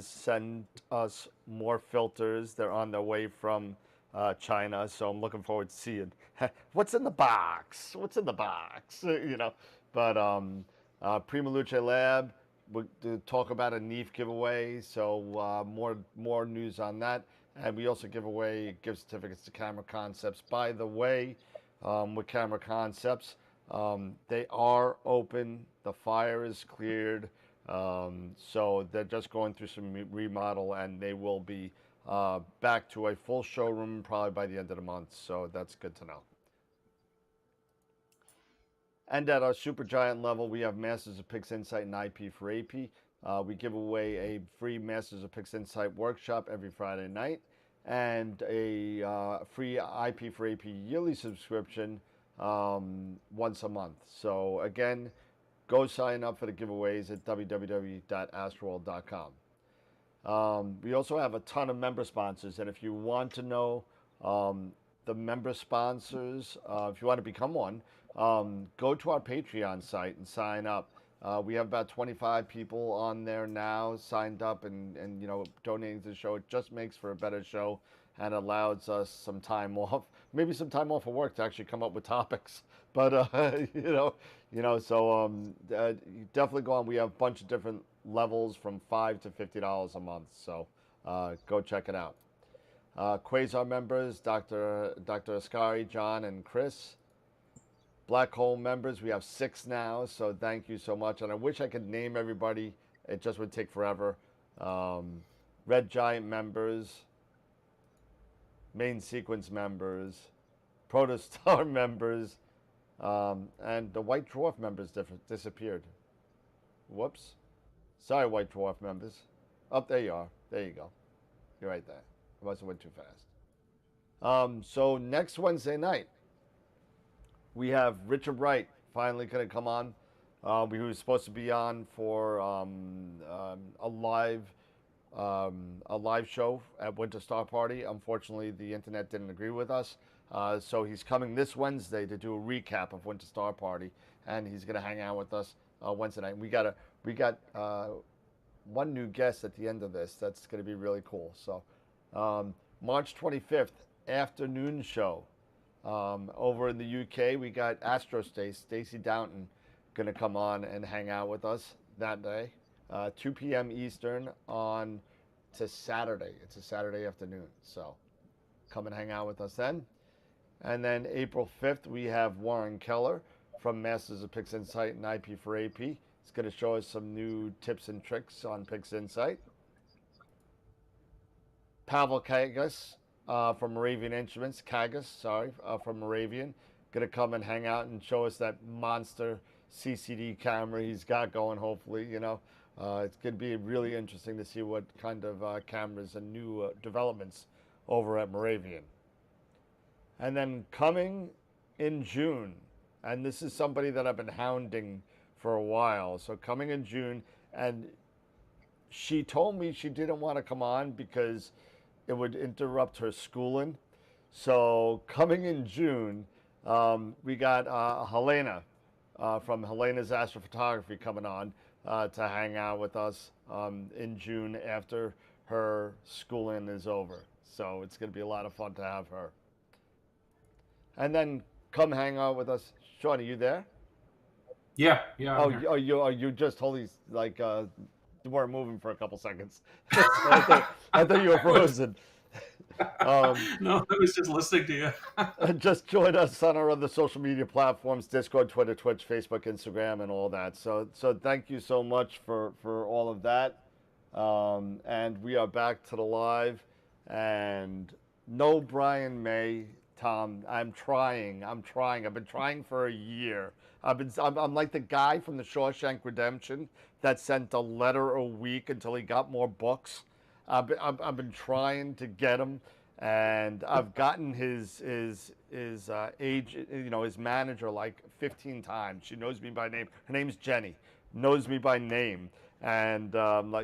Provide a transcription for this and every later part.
send us more filters. They're on their way from China, so I'm looking forward to seeing what's in the box. What's in the box? But Prima Luce Lab, we'll talk about a NEEF giveaway. So more news on that, and we also give away gift certificates to Camera Concepts. By the way, with Camera Concepts, they are open. The fire is cleared. So they're just going through some remodel, and they will be back to a full showroom probably by the end of the month. So that's good to know. And at our super giant level, we have Masters of Pix Insight and IP for AP. We give away a free Masters of Pix Insight workshop every Friday night and a free IP for AP yearly subscription once a month. So again, go sign up for the giveaways at www.astroworld.com. We also have a ton of member sponsors, and if you want to know the member sponsors, if you want to become one, go to our Patreon site and sign up. We have about 25 people on there now signed up and donating to the show. It just makes for a better show and allows us some time off, maybe some time off of work to actually come up with topics. But you definitely go on. We have a bunch of different levels from $5 to $50 a month. So go check it out. Quasar members, Dr. Ascari, John, and Chris. Black Hole members, we have 6 now, so thank you so much. And I wish I could name everybody. It just would take forever. Red Giant members, Main Sequence members, Protostar members, and the White Dwarf members disappeared. Whoops. Sorry, White Dwarf members. Oh, there you are. There you go. You're right there. I must have went too fast. So next Wednesday night, we have Richard Wright finally going to come on. We were supposed to be on for a live show at Winter Star Party. Unfortunately, the internet didn't agree with us. So he's coming this Wednesday to do a recap of Winter Star Party, and he's going to hang out with us Wednesday night. We got one new guest at the end of this. That's going to be really cool. So March 25th, afternoon show. Over in the UK, we got Stacey Downton, going to come on and hang out with us that day, 2 p.m. Eastern on to Saturday. It's a Saturday afternoon, so come and hang out with us then. And then April 5th, we have Warren Keller from Masters of Pix Insight and IP for AP. He's going to show us some new tips and tricks on Pix Insight. Pavel Kagas from Moravian Instruments, from Moravian, gonna come and hang out and show us that monster CCD camera he's got going. Hopefully, it's gonna be really interesting to see what kind of cameras and new developments over at Moravian. And then coming in June, and this is somebody that I've been hounding for a while. So coming in June, and she told me she didn't want to come on because it would interrupt her schooling. So coming in June, we got Helena from Helena's Astrophotography coming on to hang out with us in June after her schooling is over. So it's going to be a lot of fun to have her. And then come hang out with us. Shawn, are you there? Yeah, yeah. You just totally like weren't moving for a couple seconds. So I thought you were frozen. No, I was just listening to you. Just join us on our other social media platforms: Discord, Twitter, Twitch, Facebook, Instagram, and all that. So thank you so much for all of that. And we are back to the live. And no Brian May, Tom. I'm trying. I've been trying for a year. I'm like the guy from the Shawshank Redemption that sent a letter a week until he got more books. I've been trying to get him, and I've gotten his age, his manager like 15 times. She knows me by name. Her name's Jenny, knows me by name, and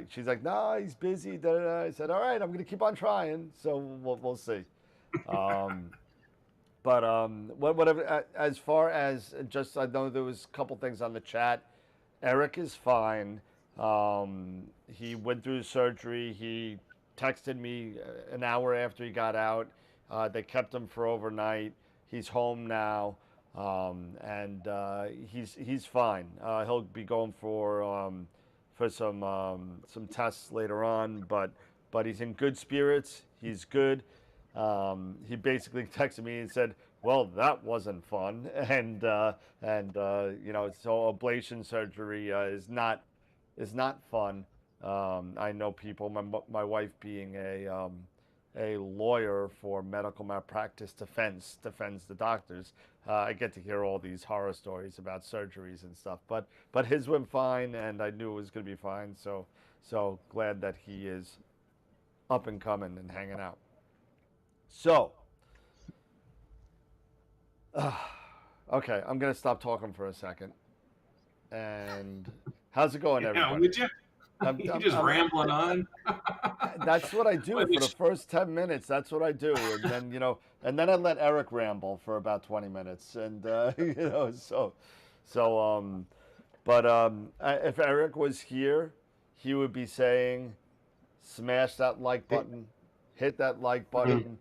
she's like, no, he's busy. Da, da, da. I said, all right, I'm gonna keep on trying. So we'll see. But whatever. As far as just, I know there was a couple things on the chat. Eric is fine. He went through the surgery. He texted me an hour after he got out. They kept him for overnight. He's home now, and he's fine. He'll be going for some tests later on, but he's in good spirits. He's good. He basically texted me and said, "Well, that wasn't fun," so ablation surgery is not fun. I know people. My wife being a lawyer for medical malpractice defends the doctors. I get to hear all these horror stories about surgeries and stuff. But his went fine, and I knew it was going to be fine. So glad that he is up and coming and hanging out. So, okay, I'm gonna stop talking for a second. And how's it going, Yeah, everybody? would you? I'm, You I'm, just I'm, rambling on. that's what I do Well, for the first 10 minutes. That's what I do, and then I let Eric ramble for about 20 minutes, and so. But if Eric was here, he would be saying, "Smash that like Hey, button, hit that like hey, button."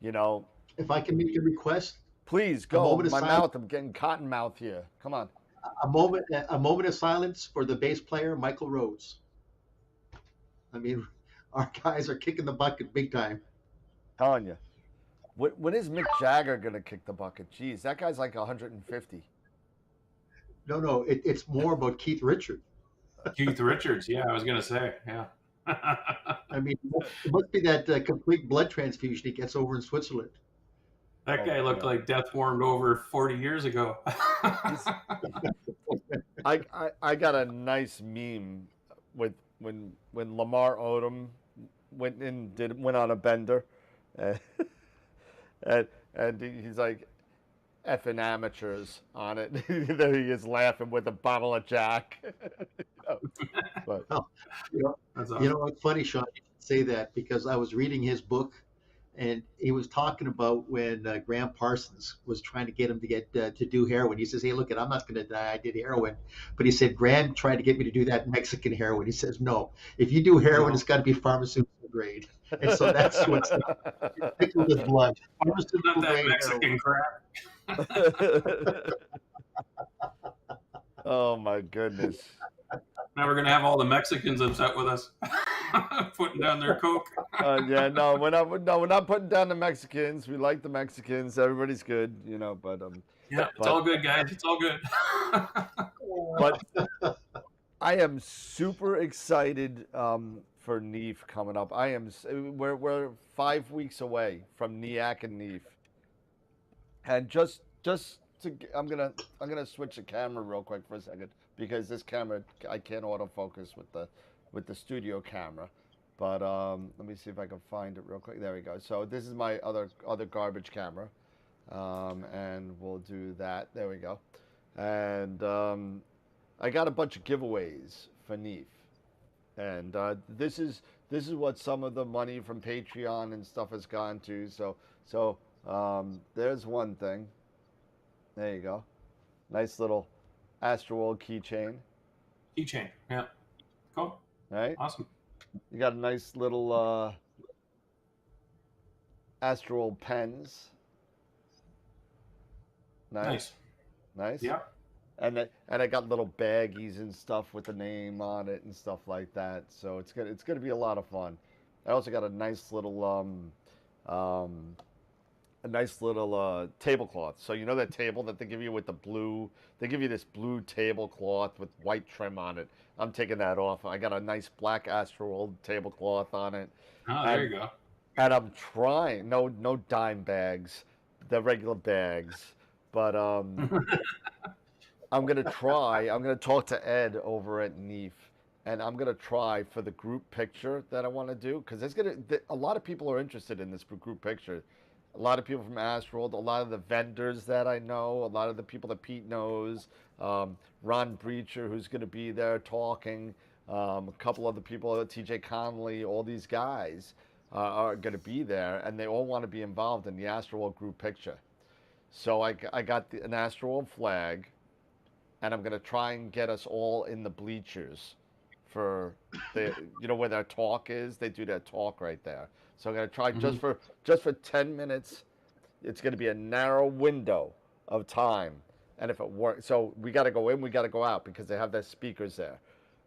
You know, if I can make a request, please a go. moment of My silence, mouth. I'm getting cotton mouth here. Come on, a moment of silence for the bass player, Michael Rhodes. I mean, our guys are kicking the bucket big time. telling you. When is Mick Jagger gonna kick the bucket? Jeez, that guy's like 150. No, no, it's more about Keith Richard. Keith Richards. Yeah, I was gonna say. Yeah. I mean, it must be that complete blood transfusion he gets over in Switzerland. That Oh guy looked God. like death warmed over 40 years ago. He's I got a nice meme with when Lamar Odom went on a bender, and and, and he's like effing amateurs on it. There he is laughing with a bottle of Jack. But Well, you know, That's you awesome. know, it's funny, Sean, you should say that because I was reading his book, and he was talking about when Graham Parsons was trying to get him to get to do heroin. He says, "Hey, look, I'm not going to die. I did heroin," but he said Graham tried to get me to do that Mexican heroin. He says, "No, if you do heroin, it's No, got to be pharmaceutical grade," and so that's what's sticking with his blood: not pharmaceutical that grade heroin. Mexican crap. Oh my goodness. Now we're gonna have all the Mexicans upset with us, putting down their coke. Yeah, no, we're not putting down the Mexicans. We like the Mexicans. Everybody's good, Yeah, it's but all good, guys. It's all good. but I am super excited for Neef coming up. We're 5 weeks away from NEAC and Neef, and I'm gonna switch the camera real quick for a second because this camera I can't autofocus with the studio camera. But let me see if I can find it real quick. There we go. So this is my other garbage camera, and we'll do that. There we go. And I got a bunch of giveaways for Neef, and this is what some of the money from Patreon and stuff has gone to. So there's one thing. There you go. Nice little AstroWorld keychain, Keychain. Yeah. Cool. right? Awesome. You got a nice little AstroWorld pens. Nice, Nice. nice. Yeah. And I got little baggies and stuff with the name on it and stuff like that. So it's gonna be a lot of fun. I also got um, a nice little tablecloth. So you know that table that they give you with the blue? They give you this blue tablecloth with white trim on it. I'm taking that off. I got a nice black Astroworld tablecloth on it, Oh, there and you go. and I'm trying. No dime bags, the regular bags, but I'm gonna try. I'm gonna talk to Ed over at Neef, and I'm gonna try for the group picture that I want to do because a lot of people are interested in this group picture. A lot of people from Astroworld, a lot of the vendors that I know, a lot of the people that Pete knows, Ron Breacher, who's going to be there talking, a couple other people, TJ Connolly, all these guys are going to be there, and they all want to be involved in the Astroworld group picture. So I got an Astroworld flag, and I'm going to try and get us all in the bleachers for the where their talk is. They do their talk right there. So I'm gonna try Hmm. just for 10 minutes. It's gonna be a narrow window of time, and if it works, so we got to go in, we got to go out because they have their speakers there.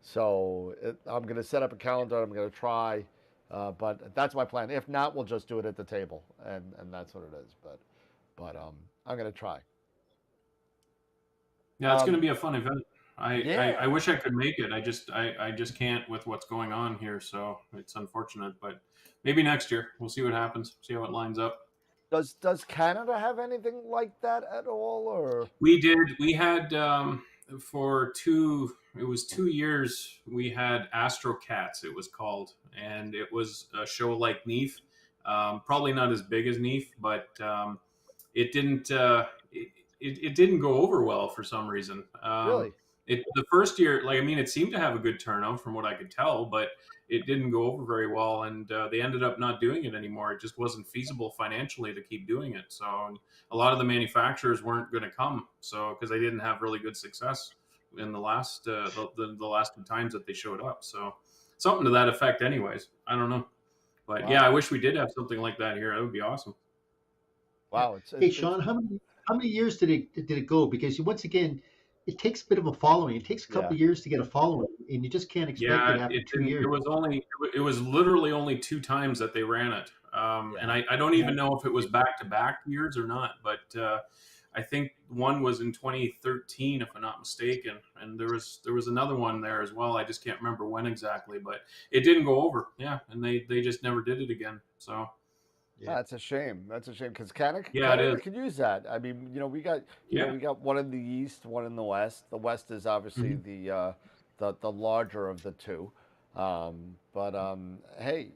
So I'm gonna set up a calendar. I'm gonna try, but that's my plan. If not, we'll just do it at the table, and that's what it is. But I'm gonna try. Yeah, it's going to Um, be a fun event. I yeah. wish I could make it. I just can't with what's going on here, so it's unfortunate. But maybe next year we'll see what happens. See how it lines up. Does Canada have anything like that at all, or We did. We had for two. It was 2 years. We had Astro Cats. It was called, and it was a show like Neef. Probably not as big as Neef, but it didn't. It didn't go over well for some reason. really? The first year, like I mean, it seemed to have a good turnout from what I could tell, but it didn't go over very well, and they ended up not doing it anymore. It just wasn't feasible financially to keep doing it. So a lot of the manufacturers weren't going to come, so because they didn't have really good success in the last the last two times that they showed up. So something to that effect, anyways. I don't know, but yeah, Wow. I wish we did have something like that here. That would be awesome. Yeah. Wow. Hey, Sean, how many years did it go? Because once again, it takes a bit of a following. It takes a couple Yeah. of years to get a following, and you just can't expect Yeah, it after it two didn't. years. It was only. It was literally only two times that they ran it, and Yeah. I don't Yeah. even know if it was back to back years or not. But I think one was in 2013, if I'm not mistaken, and there was another one there as well. I just can't remember when exactly, but it didn't go over. Yeah, and they just never did it again. So Yeah. That's a shame. That's a shame because Canada, yeah, it Canada is. could use that. I mean, Yeah, we got one in the east, one in the west. The west is obviously hmm the larger of the two. But hey,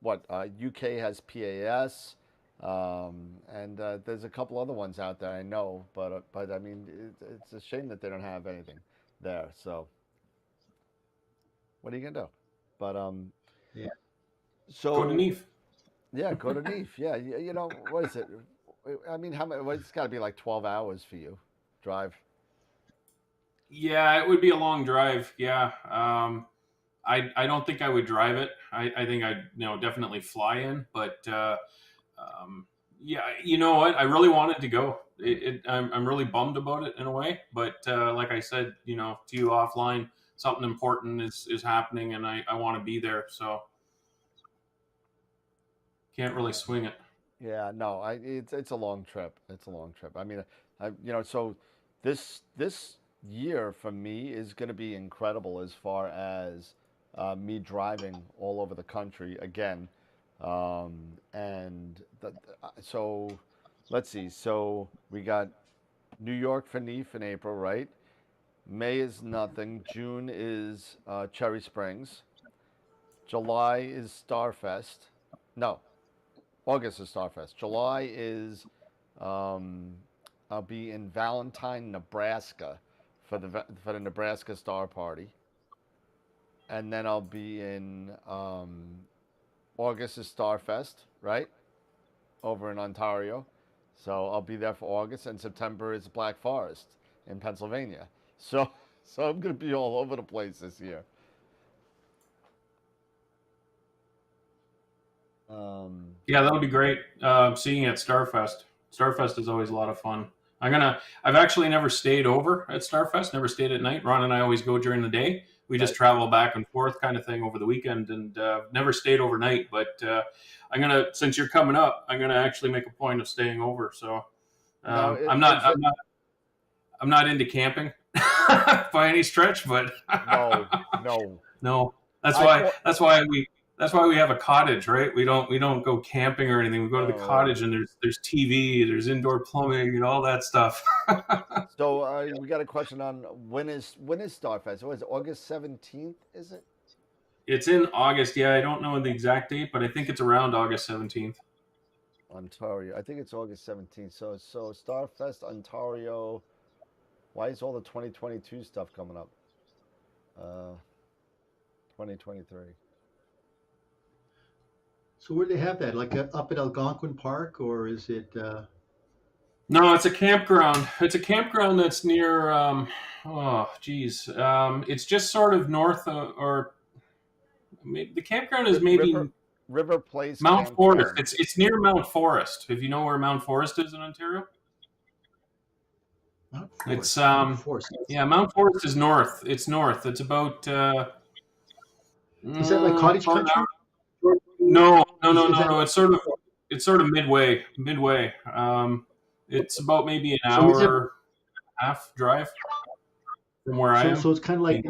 what UK has PAS, and there's a couple other ones out there I know, but I mean, it's a shame that they don't have anything there. So what are you gonna do? But Yeah. go to so Neve. yeah, go to Neef. Yeah, what is it? I mean, how many? Well, it's got to be like 12 hours for you, drive. Yeah, it would be a long drive. Yeah. I don't think I would drive it. I think I'd definitely fly in, but um, yeah, you know what? I really wanted to go. I'm really bummed about it in a way, but like I said, to you offline, something important is happening, and I want to be there, so can't really Yeah. swing it. Yeah, no, it's a long trip. It's a long trip. I mean, so this year for me is going to be incredible as far as me driving all over the country again. So let's see. So we got New York for Neef in April, right? May is nothing. June is Cherry Springs. July is Starfest. No, August is Starfest. July is um, I'll be in Valentine, Nebraska for the Nebraska Star Party, and then I'll be in August is Starfest, right, over in Ontario. So I'll be there for August, and September is Black Forest in Pennsylvania. So so I'm gonna be all over the place this year. Um, Yeah, that would be great. Seeing you at Starfest. Starfest is always a lot of fun. I've actually never stayed over at Starfest. Never stayed at night. Ron and I always go during the day. We just right. travel back and forth, kind of thing, over the weekend, and never stayed overnight. But since you're coming up, I'm gonna actually make a point of staying over. So Now, I'm not, is it? I'm not into camping by any stretch, but No, no. no, I thought. that's why we have a cottage, right? We don't go camping or anything. We go to the Oh. cottage and there's TV, there's indoor plumbing and all that stuff. So we got a question on when is Starfest? What is it? August 17th? Is it It's in August. Yeah, I don't know the exact date, but I think it's around August 17th. Ontario? I think it's August 17th. So Starfest Ontario. Why is all the 2022 stuff coming up? 2023. So where do they have that? Like up at Algonquin Park, or is it? No, it's a campground. It's a campground that's near. Oh, geez. It's just sort of north or maybe, the campground is River maybe River Place Mount Forest. Campground. It's near Mount Forest. If you know where Mount Forest is in Ontario, Mount it's Forest. Mount Forest. yeah, Mount Forest is north. It's north. It's Is that like cottage about an country? hour. No, no, no, Is no, that no. It's sort of midway. Midway. It's about maybe an so? Is it hour and a half drive from where I so? am. So it's kind of like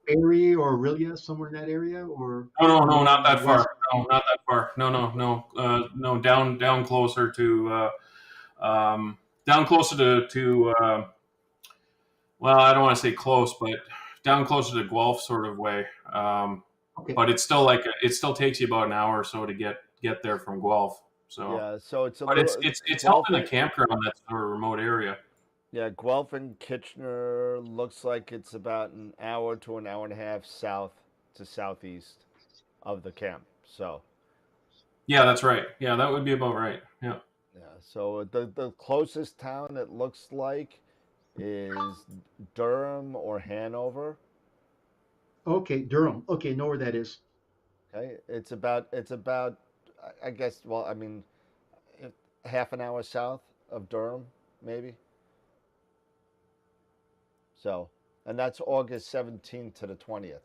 Barrie or Aurelia, somewhere in that area, or No, no, no, more not on the that far. west. No, not that far. No, no, no, no. Down closer to, down closer to. Well, I don't want to say close, but down closer to Guelph sort of way. Okay. But it's still it still takes you about an hour or so to get there from Guelph. So, Yeah, so it's a but little it's held Guelph in a and campground that's a remote area. yeah, Guelph and Kitchener looks like it's about an hour to an hour and a half south to southeast of the camp. So Yeah, that's right. Yeah, that would be about right. Yeah. yeah, so the closest town it looks like is Durham or Hanover. Okay, Durham. Okay, know where that is. Okay, it's about I guess well I mean if- half an hour south of Durham maybe. So and that's August 17th to the 20th.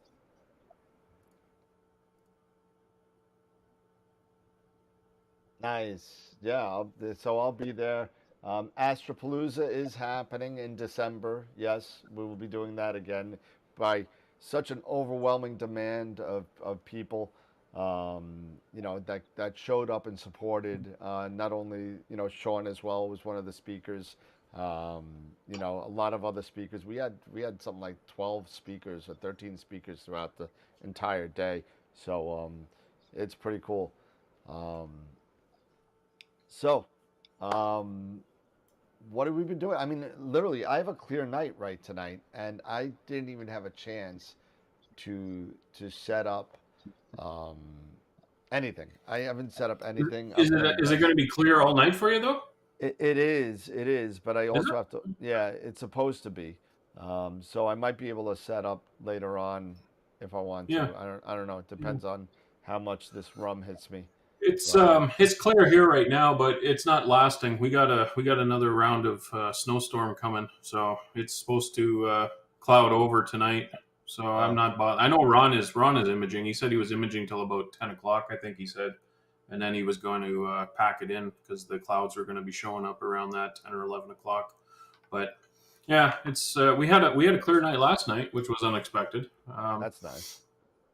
Nice. Yeah, so I'll be there. Astropalooza is happening in December. Yes, we will be doing that again by such an overwhelming demand of people. That showed up and supported. Not only Shawn as well was one of the speakers. Um, a lot of other speakers. We had something like 12 speakers or 13 speakers throughout the entire day. So it's pretty cool. Um, so, um, what have we been doing? I mean, literally, I have a clear night right tonight, and I didn't even have a chance to set up um, anything. I haven't set up anything Is other than is it going to be clear all night for you though? it is, but I Is also it? have to. Yeah, it's supposed to be. So I might be able to set up later on if I want Yeah. to. I don't know. It depends on how much this rum hits me, but It's clear here right now, but it's not lasting. We got another round of snowstorm coming, so it's supposed to cloud over tonight. So I'm oh, not bothered. I know Ron is imaging. He said he was imaging till about 10 o'clock. I think he said, and then he was going to pack it in because the clouds are going to be showing up around that 10 or 11 o'clock. But yeah, it's we had a clear night last night, which was unexpected. that's nice.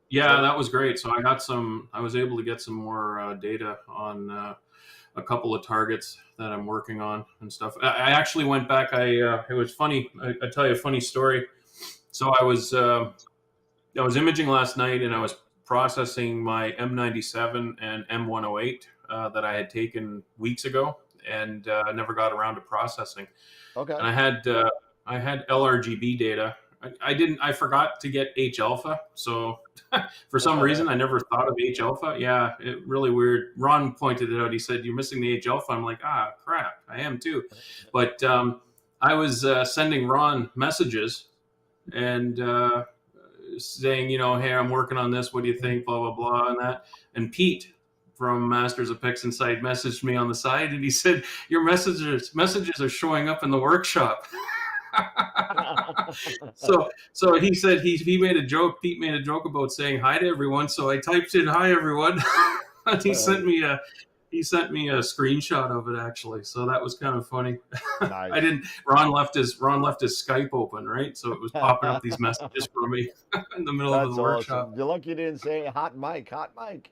Yeah, So that was great. So I was able to get some more data on a couple of targets that I'm working on and stuff. I actually went back. It was funny. I tell you a funny story. So I was imaging last night, and I was processing my M97 and M108 that I had taken weeks ago, and never got around to processing. okay. And I had LRGB data. I didn't. I forgot to get H alpha. So for some reason, I never thought of H alpha. Yeah, it really weird. Ron pointed it out. He said, "You're missing the H alpha." I'm like, ah, crap. I am too. But I was sending Ron messages and saying, hey, I'm working on this. What do you think? Blah blah blah, and that. And Pete from Masters of Pix Insight messaged me on the side, and he said, "Your messages are showing up in the workshop." So he said he made a joke. Pete made a joke about saying hi to everyone. So I typed in "Hi everyone," and he sent me a screenshot of it actually. So that was kind of funny. I Nice. didn't. Ron left his Skype open, right? So it was popping up these messages for me in the middle of That's the awesome. workshop. You're lucky you didn't say hot mic, hot mic.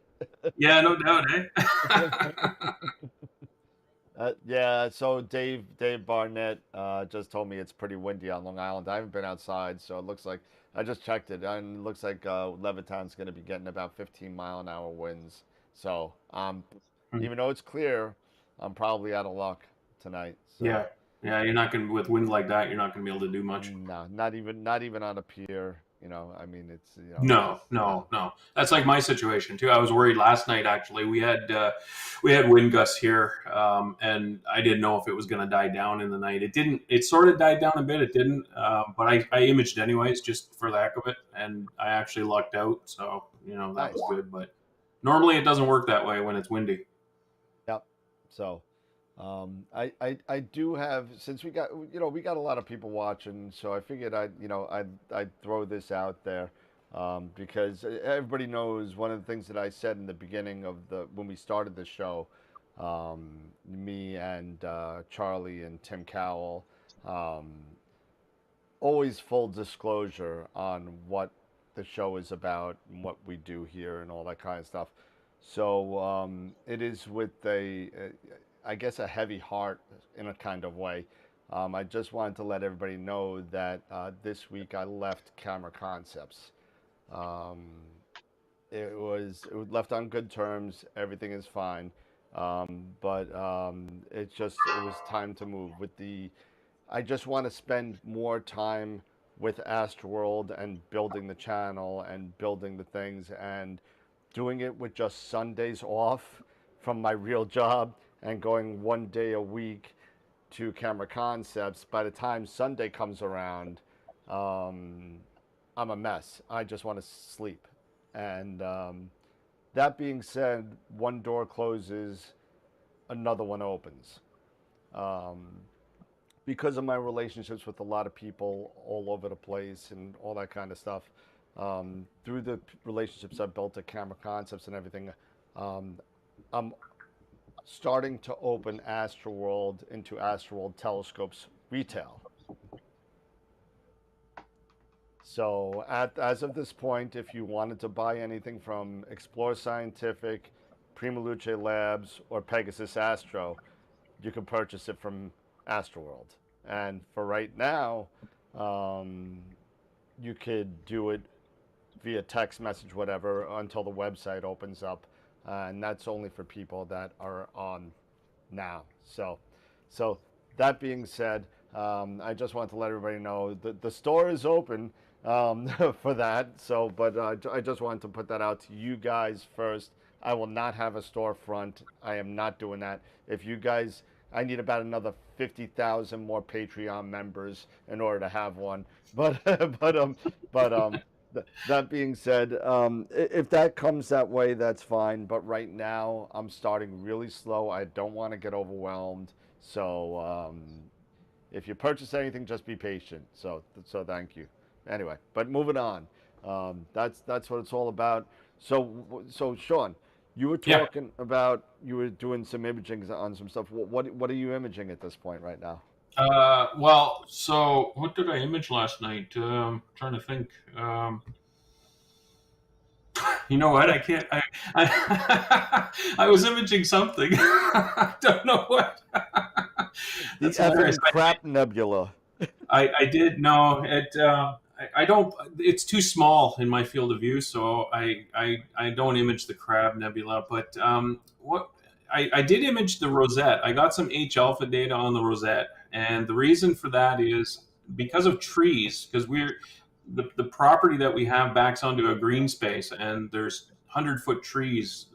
Yeah, no doubt, eh? Yeah, so Dave Barnett just told me it's pretty windy on Long Island. I haven't been outside, so it looks like I just checked it, and it looks like Levittown's going to be getting about 15-mile-an-hour winds. So, even though it's clear, I'm probably out of luck tonight. So, Yeah, yeah. You're not gonna with wind like that. You're not gonna be able to do much. no, not even on a pier. I mean, it's No, yeah. no, no. That's like my situation too. I was worried last night. Actually, we had wind gusts here, and I didn't know if it was going to die down in the night. It didn't. It sort of died down a bit. It didn't, but I imaged anyways, just for the heck of it, and I actually lucked out. So that was Nice. good. But normally it doesn't work that way when it's windy. Yep. So, I do have, since we got a lot of people watching, so I figured I'd throw this out there, because everybody knows one of the things that I said in the beginning of when we started the show, me and Charlie and Tim Cowell, um, always full disclosure on what the show is about and what we do here and all that kind of stuff. So it is with I guess, a heavy heart in a kind of way. I just wanted to let everybody know that this week I left Camera Concepts. Um, it was left on good terms. Everything is fine, but it was time to move. I just want to spend more time with AstroWorld and building the channel and building the things and doing it with just Sundays off from my real job and going 1 day a week to Camera Concepts. By the time Sunday comes around, um, I'm a mess. I just want to sleep. And that being said, one door closes, another one opens. Um, because of my relationships with a lot of people all over the place and all that kind of stuff, through the relationships I've built at Camera Concepts and everything, um, I'm starting to open AstroWorld into AstroWorld Telescopes retail. So as of this point, if you wanted to buy anything from Explore Scientific, Prima Luce Labs, or Pegasus Astro, you can purchase it from AstroWorld. And for right now, um, you could do it via text message, whatever, until the website opens up. And that's only for people that are on now. So that being said, I just want to let everybody know that the store is open, for that. So, but I just wanted to put that out to you guys first. I will not have a storefront. I am not doing that. If you guys, I need about another 50,000 more Patreon members in order to have one. But but that being said, if that comes that way, that's fine. But right now, I'm starting really slow. I don't want to get overwhelmed. So if you purchase anything, just be patient. So thank you. Anyway, but moving on. That's what it's all about. So Shawn, you were Yeah. talking about you were doing some imaging on some stuff. What are you imaging at this point right now? Well, so what did I image last night? Trying to think. You know what? I can't. I was imaging something. I don't know what. The That's hilarious. effing crap nebula. I did no. I don't. It's too small in my field of view, so I don't image the Crab Nebula. But what I did image the Rosette. I got some H alpha data on the Rosette, and the reason for that is because of trees. Because the property that we have backs onto a green space, and there's 100-foot trees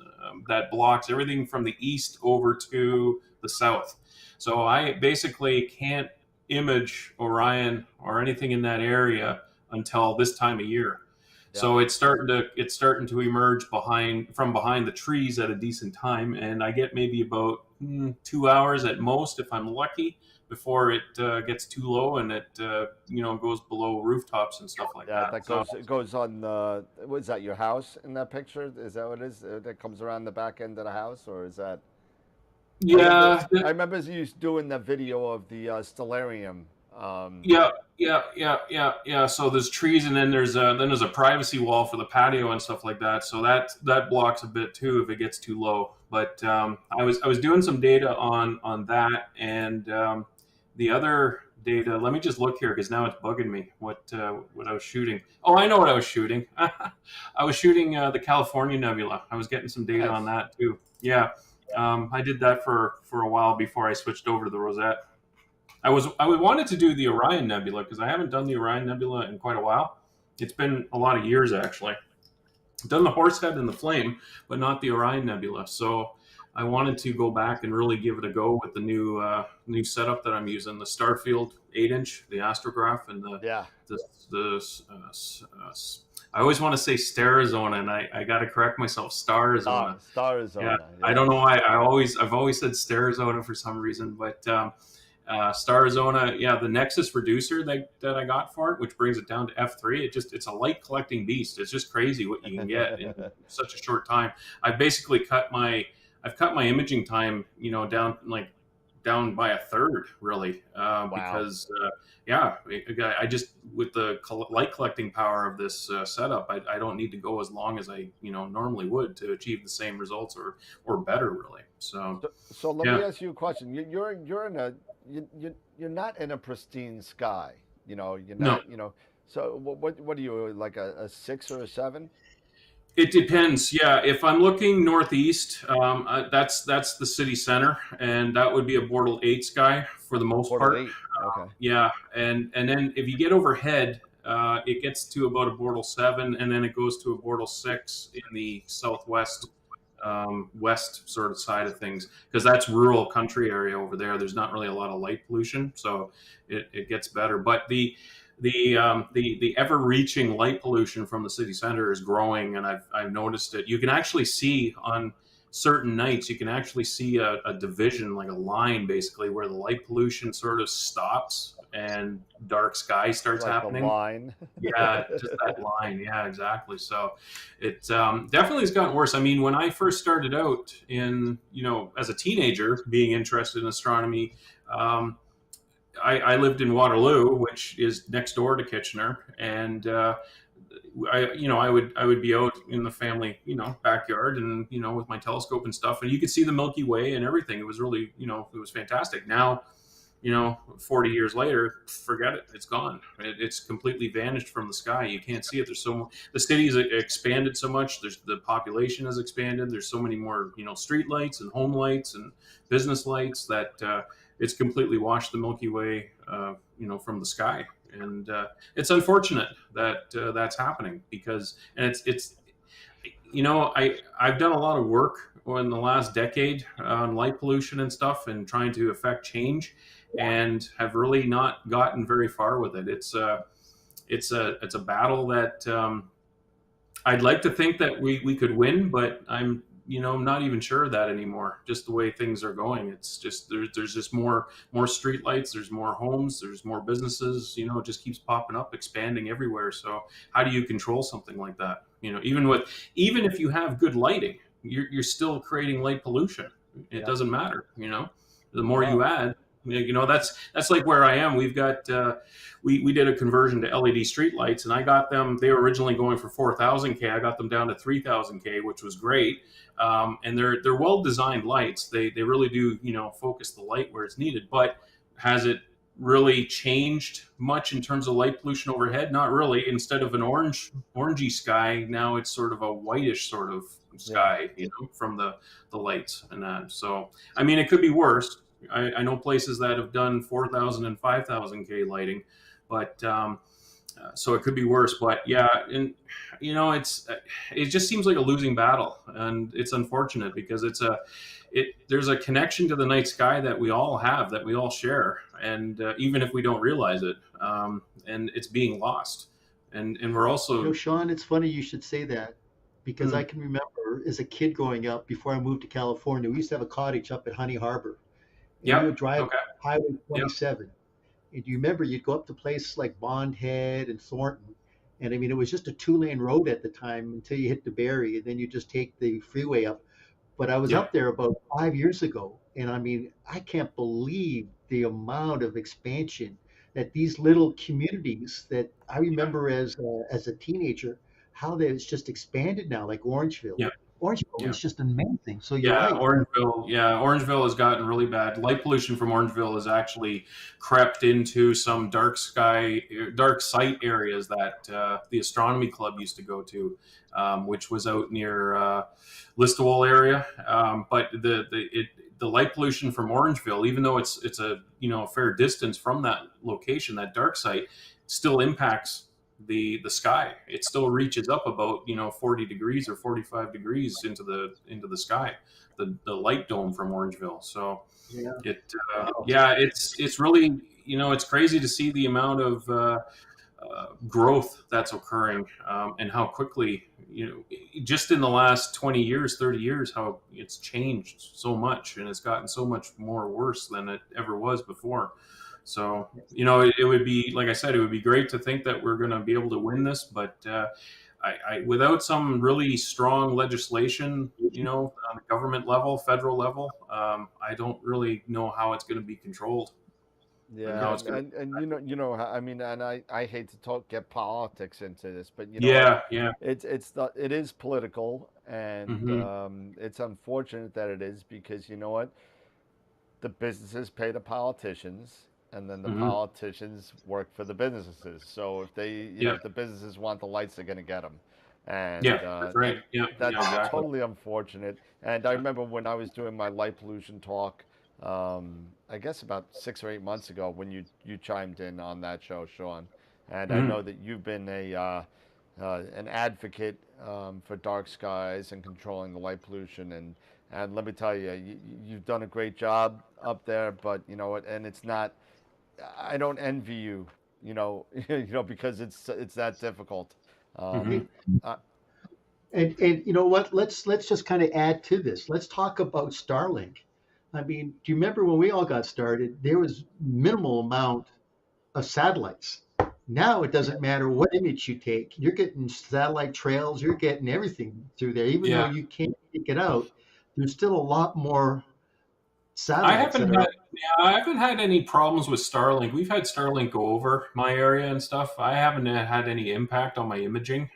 that blocks everything from the east over to the south. So I basically can't image Orion or anything in that area until this time of year. Yeah. So it's starting to emerge from behind the trees at a decent time, and I get maybe about 2 hours at most if I'm lucky before it gets too low and it goes below rooftops and stuff like Yeah, that. that So goes on the. What is that? Your house in that picture? Is that what it is? That comes around the back end of the house, or is that? I remember. yeah, I remember you doing the video of the stellarium. Um, yeah, yeah. So there's trees, and then there's a privacy wall for the patio and stuff like that. So that blocks a bit too if it gets too low. But I was doing some data on that, and the other data. Let me just look here because now it's bugging me. What I was shooting? Oh, I know what I was shooting. I was shooting the California Nebula. I was getting some data on nice. that too. Yeah, I did that for a while before I switched over to the Rosette. I wanted to do the Orion Nebula because I haven't done the Orion Nebula in quite a while. It's been a lot of years actually. Done the Horsehead and the Flame, but not the Orion Nebula. So I wanted to go back and really give it a go with the new setup that I'm using, the Starfield 8-inch, the astrograph, and Yeah. the I always want to say Starizona, and I got to correct myself, Starizona. Yeah, Starizona. I Yeah. don't know why I've always said Starizona for some reason, but Starizona, yeah, the Nexus reducer that I got for it, which brings it down to F3. It's a light collecting beast. It's just crazy what you can get in such a short time. I've basically I've cut my imaging time, down by a third, really, Wow. because yeah, I just with the light collecting power of this setup, I don't need to go as long as I normally would to achieve the same results or better, really. So So let me yeah, ask you a question. You're in a you're not in a pristine sky. You're no. not. So what are you, like a 6 or a 7? It depends. Yeah, if I'm looking northeast, that's the city center, and that would be a Bortle 8 sky for the most Portal part. 8. Okay. Yeah, and then if you get overhead, it gets to about a Bortle 7, and then it goes to a Bortle 6 in the southwest, west sort of side of things, because that's rural country area over there. There's not really a lot of light pollution, so it gets better. But the ever reaching light pollution from the city center is growing, and I've noticed it. You can actually see on certain nights, you can actually see a division, like a line, basically, where the light pollution sort of stops and dark sky starts Like the happening. line. Yeah, just that line. Yeah, exactly. So it definitely has gotten worse. I mean, when I first started out as a teenager, being interested in astronomy, I lived in Waterloo, which is next door to Kitchener, and I would be out in the family backyard, and with my telescope and stuff, and you could see the Milky Way and everything. It was really it was fantastic. Now 40 years later, forget it. It's gone. It's completely vanished from the sky. You can't see it. The city's expanded so much. The population has expanded. There's so many more, street lights and home lights and business lights that it's completely washed the Milky Way, from the sky. And it's unfortunate that that's happening and it's I've done a lot of work in the last decade on light pollution and stuff and trying to affect change, and have really not gotten very far with it. It's a battle that I'd like to think that we could win, but I'm not even sure of that anymore. Just the way things are going, it's just there's just more street lights, there's more homes, there's more businesses. It just keeps popping up, expanding everywhere. So how do you control something like that? Even if you have good lighting, you're still creating light pollution. It Yeah. doesn't matter. The more you Oh, add, that's like where I am. We've got we did a conversion to LED street lights, and I got them. They were originally going for 4,000K. I got them down to 3,000K, which was great. And they're well designed lights. They really do focus the light where it's needed. But has it really changed much in terms of light pollution overhead? Not really. Instead of an orangey sky, now it's sort of a whitish sort of yeah. sky, from the lights and that. So I mean, it could be worse. I know places that have done 4,000 and 5,000K lighting, but so it could be worse. But yeah, and it just seems like a losing battle, and it's unfortunate because there's a connection to the night sky that we all have, that we all share, and even if we don't realize it, and it's being lost, and we're also Sean, it's funny you should say that because I hmm, can remember as a kid growing up before I moved to California, we used to have a cottage up at Honey Harbor, and we yep, would drive okay, Highway yep, 27. And you remember you'd go up to places like Bond Head and Thornton. And I mean, it was just a 2 lane road at the time until you hit the Barry, and then you just take the freeway up. But I was yep, up there about 5 years ago, and I mean, I can't believe the amount of expansion that these little communities that I yep, remember as a teenager, how that it's just expanded now, like Orangeville. yep, Orangeville yep. is just amazing. So you're Yeah, right. Orangeville has gotten really bad. Light pollution from Orangeville has actually crept into some dark site areas that the astronomy club used to go to, which was out near Listowel area. But the light pollution from Orangeville, even though it's a fair distance from that location, that dark site, still impacts the sky. It still reaches up about 40 degrees or 45 degrees into the sky, the light dome from Orangeville. So Yeah. it Wow. yeah, it's really, it's crazy to see the amount of growth that's occurring, and how quickly, just in the last 20 years, 30 years, how it's changed so much, and it's gotten so much more worse than it ever was before. So, it would be, like I said, it would be great to think that we're going to be able to win this, but without some really strong legislation, on the government level, federal level, I don't really know how it's going to be controlled and Yeah, how it's going to. and I mean, and I hate to get politics into this, but you know what? Yeah, yeah. It is political, and Hmm. it's unfortunate that it is, because you know what? The businesses pay the politicians, and then the Hmm. politicians work for the businesses. So if they, Yeah, if the businesses want the lights, they're going to get them, and yeah, that's right. Yeah, yeah, that's exactly. totally unfortunate. And I Yeah. remember when I was doing my light pollution talk, I guess about 6 or 8 months ago, when you chimed in on that show, Sean, and I Hmm. know that you've been an advocate for dark skies and controlling the light pollution, and let me tell you, you've done a great job up there. But you know what? And it's not. I don't envy you. Because it's that difficult. Hmm. Um, uh, And you know what? Let's just kind of add to this. Let's talk about Starlink. I mean, do you remember when we all got started? There was minimal amount of satellites. Now it doesn't matter what image you take. You're getting satellite trails. You're getting everything through there. Even though Yeah, you can't take it out, there's still a lot more I satellites haven't that had are. yeah, I haven't had any problems with Starlink. We've had Starlink go over my area and stuff. I haven't had any impact on my imaging.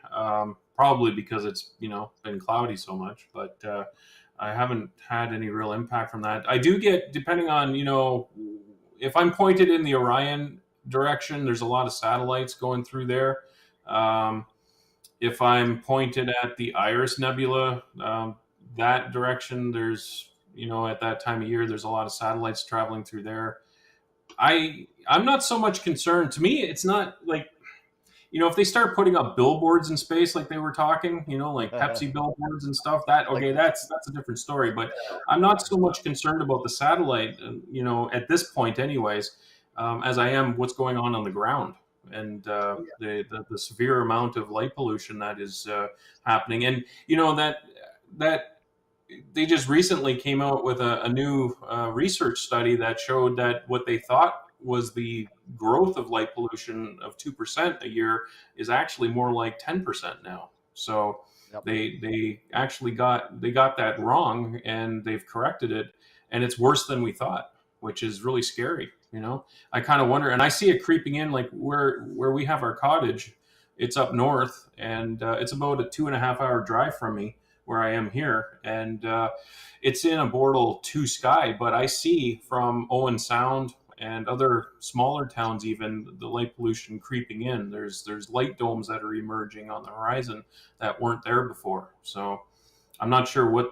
Probably because it's been cloudy so much, but I haven't had any real impact from that. I do get, depending on if I'm pointed in the Orion direction, there's a lot of satellites going through there. Um, if I'm pointed at the Iris Nebula, that direction, there's at that time of year, there's a lot of satellites traveling through there. I'm not so much concerned. To me, it's not like if they start putting up billboards in space like they were talking, like Pepsi billboards and stuff. That like okay, that's a different story. But I'm not so much concerned about the satellite, at this point, anyways, as I am what's going on the ground, and the severe amount of light pollution that is happening. And that they just recently came out with a new research study that showed that what they thought was the growth of light pollution of 2% a year is actually more like 10% now. So yep. they actually got that wrong, and they've corrected it, and it's worse than we thought, which is really scary. I kind of wonder, and I see it creeping in, like where we have our cottage. It's up north, and it's about a 2.5 hour drive from me where I am here, and it's in a Bortle 2 sky, but I see from Owen Sound and other smaller towns even the light pollution creeping in. There's light domes that are emerging on the horizon that weren't there before. So I'm not sure what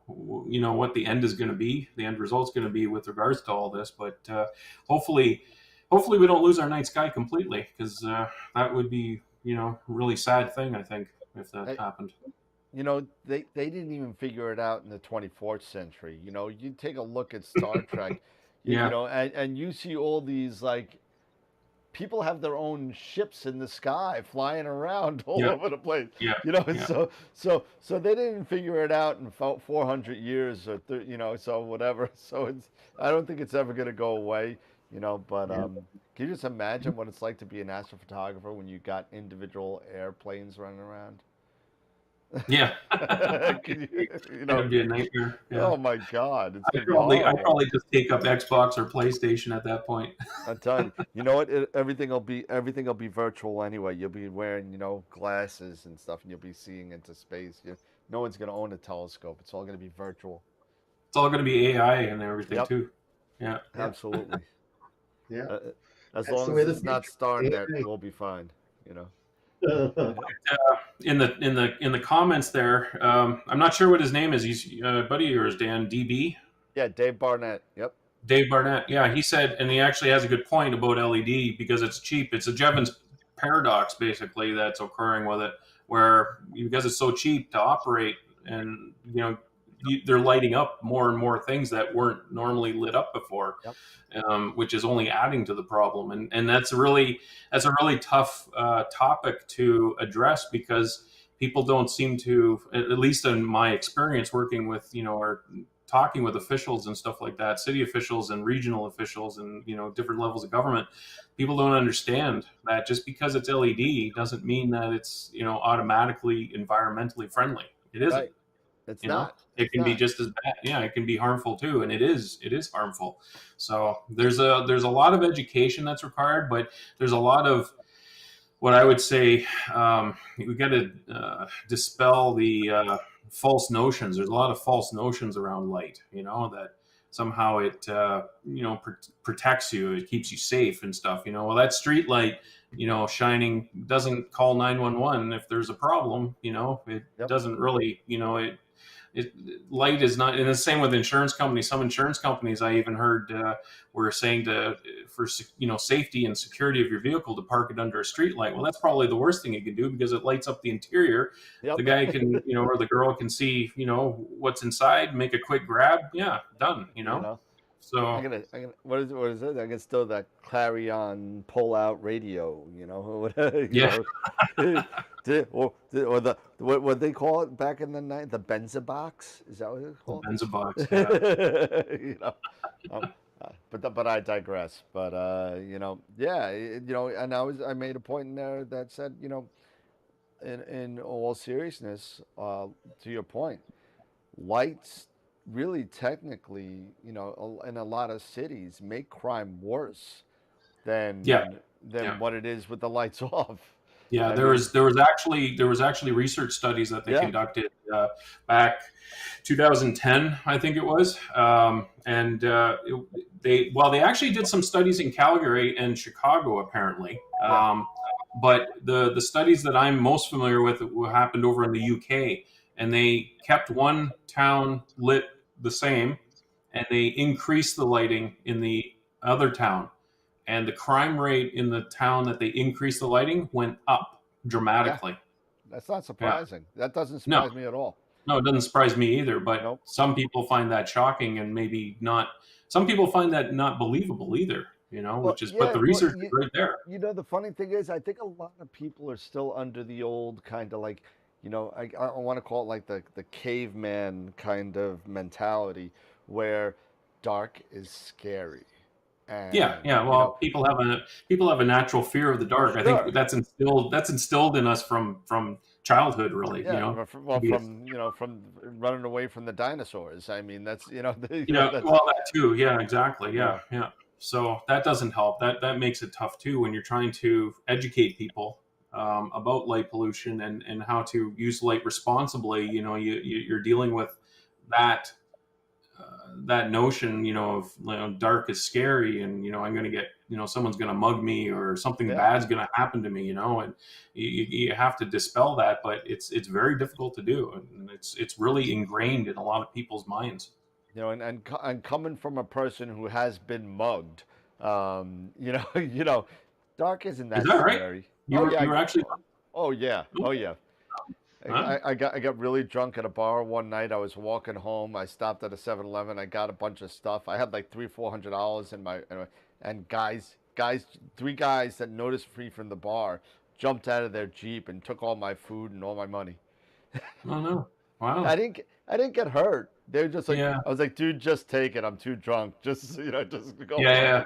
what the end is going to be, the end result's going to be with regards to all this, but hopefully we don't lose our night sky completely, because that would be a really sad thing, I think, if that I, happened. they didn't even figure it out in the 24th century. You take a look at Star Trek, Yeah. and you see all these, like, people have their own ships in the sky flying around all Yeah. over the place. Yeah. Yeah. So they didn't figure it out in 400 years, or so whatever. So I don't think it's ever going to go away. But Yeah. can you just imagine what it's like to be an astrophotographer when you got individual airplanes running around? Yeah. Can you It'd be a nightmare. Yeah. Oh my God, it's gonna be I'd horrible. probably just take up Xbox or PlayStation at that point. I'm telling you. You know what? Everything will be virtual anyway. You'll be wearing glasses and stuff, and you'll be seeing into space. No one's gonna own a telescope. It's all gonna be virtual. It's all going to be AI and everything Yep, too. Yeah. Yeah. absolutely. Yeah. Uh, as That's long the as way the it's not Starnet, future. we'll be fine. You know. AI. In the comments there, I'm not sure what his name is. He's a buddy of yours, Dan DB. Yeah, Dave Barnett. Yep. Dave Barnett. Yeah, he said, and he actually has a good point about LED because it's cheap. It's a Jevons paradox basically that's occurring with it, where because it's so cheap to operate, and they're lighting up more and more things that weren't normally lit up before, Yep. which is only adding to the problem. And that's a really tough topic to address, because people don't seem to, at least in my experience working with, or talking with officials and stuff like that, city officials and regional officials and, different levels of government, people don't understand that just because it's LED doesn't mean that it's, automatically environmentally friendly. It isn't. Right. It's not. It can be just as bad. Yeah, it can be harmful too, and it is harmful. So there's a lot of education that's required, but there's a lot of what I would say, we got to dispel the false notions. There's a lot of false notions around light, that somehow it protects you, it keeps you safe and stuff. Well, that street light, shining doesn't call 911 if there's a problem. It Yep. doesn't really, light is not. And the same with insurance companies. Some insurance companies, I even heard, were saying for safety and security of your vehicle, to park it under a street light. Well, that's probably the worst thing you can do, because it lights up the interior. Yep. The guy can, or the girl can see, what's inside, make a quick grab. Yeah, done. So I'm gonna, what is it? I can still that Clarion pull-out radio, whatever. Yeah. Or the what they call it back in the night, the Benza box. Is that what it's called? Benza box. Yeah. But I digress. But yeah, and I made a point in there that said, in all seriousness, to your point, lights really technically, in a lot of cities make crime worse than what it is with the lights off. Yeah, there was actually research studies that they conducted back 2010, I think it was, and they actually did some studies in Calgary and Chicago apparently, but the studies that I'm most familiar with happened over in the UK, and they kept one town lit the same, and they increased the lighting in the other town. And the crime rate in the town that they increased the lighting went up dramatically. Yeah. That's not surprising. Yeah. That doesn't surprise me at all. No, it doesn't surprise me either. But nope. Some people find that shocking, and maybe not. Some people find that not believable either. But the research is right there. The funny thing is, I think a lot of people are still under the old kind of like, I want to call it like the caveman kind of mentality, where dark is scary. And, well, people have a natural fear of the dark. Sure. I think that's instilled in us from childhood, really. Yeah, from running away from the dinosaurs. I mean, that's well, that too. Yeah, exactly. Yeah. So that doesn't help. That makes it tough too when you're trying to educate people about light pollution and how to use light responsibly. You're dealing with that notion, of dark is scary, and I'm going to get, someone's going to mug me, or something bad's going to happen to me, and you have to dispel that, but it's very difficult to do, and it's really ingrained in a lot of people's minds. And coming from a person who has been mugged, dark isn't that scary. Right? You were actually. Oh yeah. Huh? I got really drunk at a bar one night. I was walking home. I stopped at a 7-Eleven. I got a bunch of stuff. I had like $300-400 in my, and three guys that noticed me from the bar jumped out of their Jeep and took all my food and all my money. Oh no! Wow. I didn't get hurt. They were just like, I was like, dude, just take it. I'm too drunk. Just go. Yeah.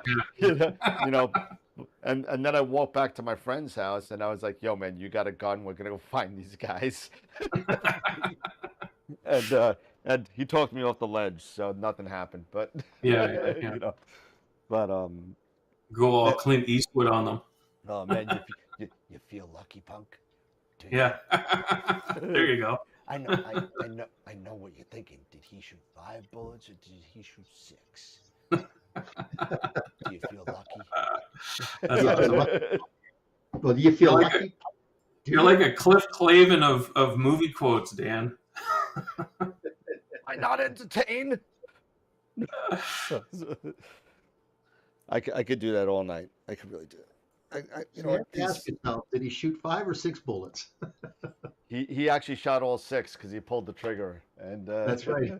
And then I walked back to my friend's house, and I was like, yo, man, you got a gun? We're going to go find these guys. And he talked me off the ledge, so nothing happened. But, but, go all Clint Eastwood on them. Oh, man, you feel lucky, punk? Yeah. There you go. I know what you're thinking. Did he shoot 5 bullets, or did he shoot 6? Do you feel lucky? Well, do you feel lucky? You're like a Cliff Clavin of movie quotes, Dan. Am I not entertained? I could do that all night. I could really do it. you So you know, have to ask yourself, did he shoot 5 or 6 bullets? he actually shot all six because he pulled the trigger, and That's right.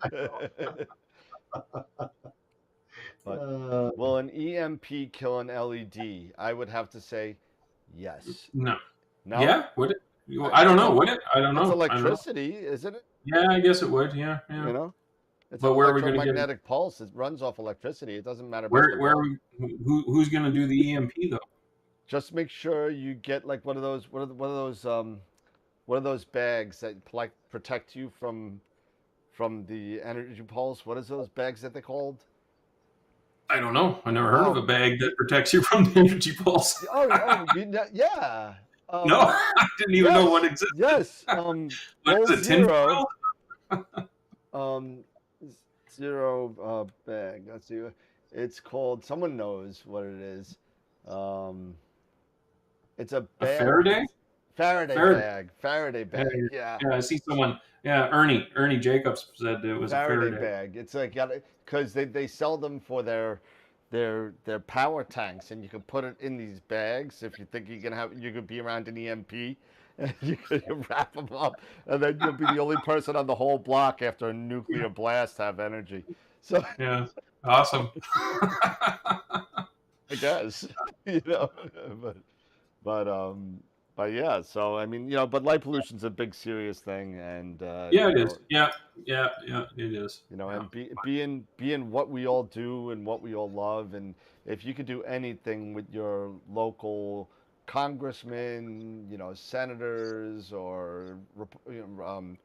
but Uh, will an EMP kill an LED? I would have to say yes. No. No, Yeah. Would it? I don't it's know. a Would it? I don't it's know. I don't know. electricity, isn't it? Yeah, I guess it would. Yeah. Yeah. You know, it's an But where are we going to get? electromagnetic pulse. It runs off electricity. It doesn't matter about the Where? bulb. Who's going to do the EMP though? Just make sure you get like one of those one of those bags that like protect you from the energy pulse. What is those bags that they called? I don't know. I never heard of a Oh, bag that protects you from the energy pulse. yeah. No, Um, I didn't even know one yes, existed. yes. What Goal is it? zero. Tinfoil? Um, zero bag. Let's see. It's called. Someone knows what it is. Um, it's a A bag. Faraday? It's Faraday Faraday. bag. Faraday Yeah, bag. Yeah. yeah, I see someone. Yeah, Ernie Jacobs said it was a Faraday Faraday. bag. It's like because they sell them for their power tanks, and you can put it in these bags if you think you could be around an EMP, and you could wrap them up, and then you'll be the only person on the whole block after a nuclear blast to have energy. So Yeah, awesome. I guess but but um but yeah. So I mean but light pollution's a big serious thing, and Yeah, it is. Yeah, yeah, yeah, it is. Yeah. and being what we all do and what we all love, and if you could do anything with your local congressmen, senators, or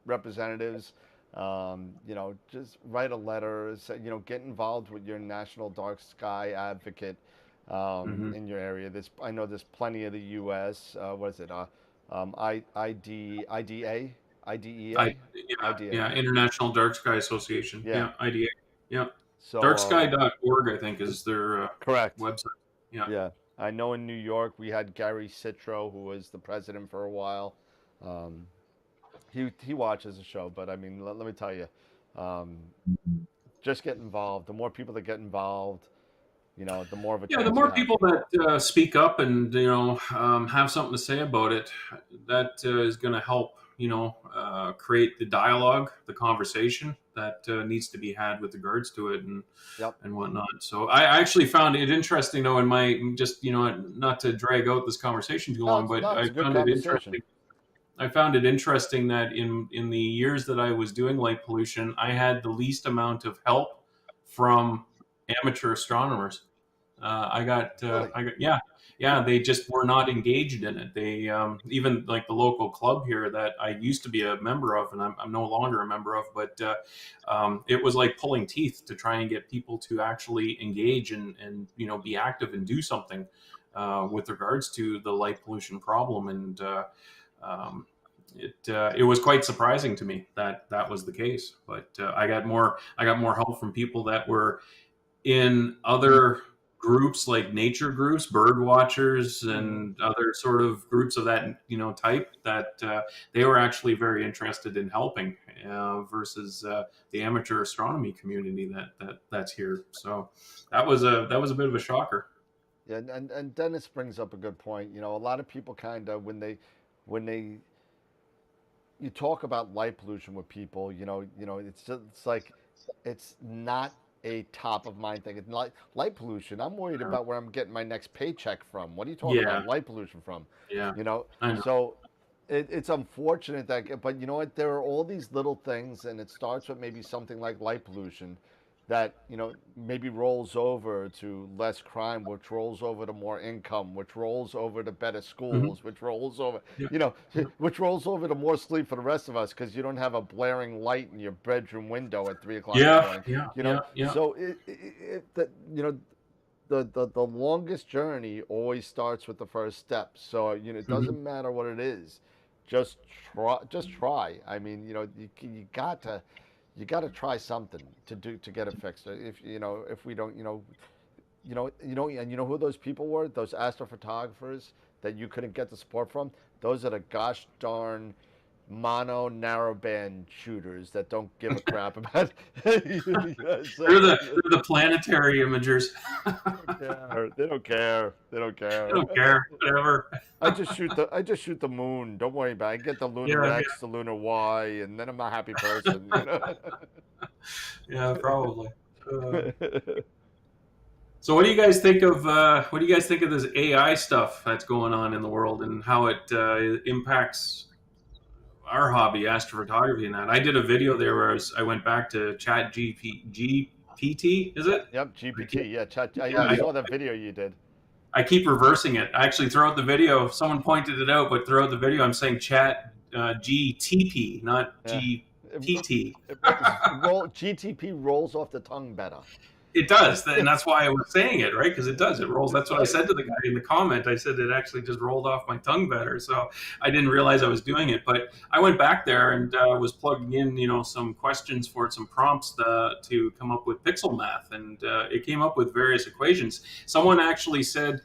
representatives, just write a letter, say, get involved with your national dark sky advocate Hmm. in your area. I know there's plenty of the U.S. What is it? IDA, I IDEA, yeah, IDA. yeah, International Dark Sky Association. Yeah. Yeah, IDA. Yeah. So, Darksky.org, I think, is their correct. website. Yeah. Yeah. I know in New York we had Gary Citro, who was the president for a while. Um, he watches the show, but I mean, let me tell you, um, just get involved. The more people that get involved, the more of a Yeah, the chance you more have. people that speak up and have something to say about it, that is going to help create the dialogue, the conversation that needs to be had with regards to it Yep. and whatnot. So I actually found it interesting, though, in my just not to drag out this conversation too long, but No, it's I a good found it conversation. interesting. I found it interesting that in the years that I was doing light pollution, I had the least amount of help from amateur astronomers. Really? Yeah, yeah. They just were not engaged in it. They even like the local club here that I used to be a member of, and I'm no longer a member of. But it was like pulling teeth to try and get people to actually engage and be active and do something with regards to the light pollution problem. And um, it was quite surprising to me that that was the case. But I got more help from people that were in other groups like nature groups, bird watchers, Hmm. and other sort of groups of that type that they were actually very interested in helping versus the amateur astronomy community that's here. So that was a bit of a shocker. Yeah, and Dennis brings up a good point. A lot of people kind of when they you talk about light pollution with people, it's like it's not a top of mind thing. It's like light pollution. I'm worried about where I'm getting my next paycheck from. What are you talking Yeah, about light pollution from? yeah, You know, I know. so it's unfortunate but you know what? There are all these little things, and it starts with maybe something like light pollution that maybe rolls over to less crime, which rolls over to more income, which rolls over to better Hmm. schools, which rolls over Yeah, you know which rolls over to more sleep for the rest of us because you don't have a blaring light in your bedroom window at 3 o'clock in the yeah, morning. yeah, yeah, yeah. So the longest journey always starts with the first step. So it Hmm. doesn't matter what it is, just try. Just try. I mean, you got to try something to get it fixed. If we don't, and you know who those people were? Those astrophotographers that you couldn't get the support from. Those are the gosh darn mono narrowband shooters that don't give a crap about They're the planetary imagers. They don't care. They don't I care. don't care. Whatever. I just shoot the moon. Don't worry about it. I get the lunar Yeah, X, the lunar Y, and then I'm a happy person. You know. yeah, probably. So, what do you guys think of this AI stuff that's going on in the world and how it impacts our hobby, astrophotography, and that? I did a video there where I went back to Chat GPT. Is it? Yep, GPT. Yeah, chat. Yeah, I saw that video you did. I keep reversing it. I actually, throughout the video, someone pointed it out, but throughout the video, I'm saying Chat GTP, not Yeah. GPT. GTP rolls off the tongue better. It does, and that's why I was saying it, right? Because it does. It rolls. That's what I said to the guy in the comment. I said it actually just rolled off my tongue better. So I didn't realize I was doing it. But I went back there and was plugging in, some questions for it, some prompts to come up with pixel math, and it came up with various equations. Someone actually said,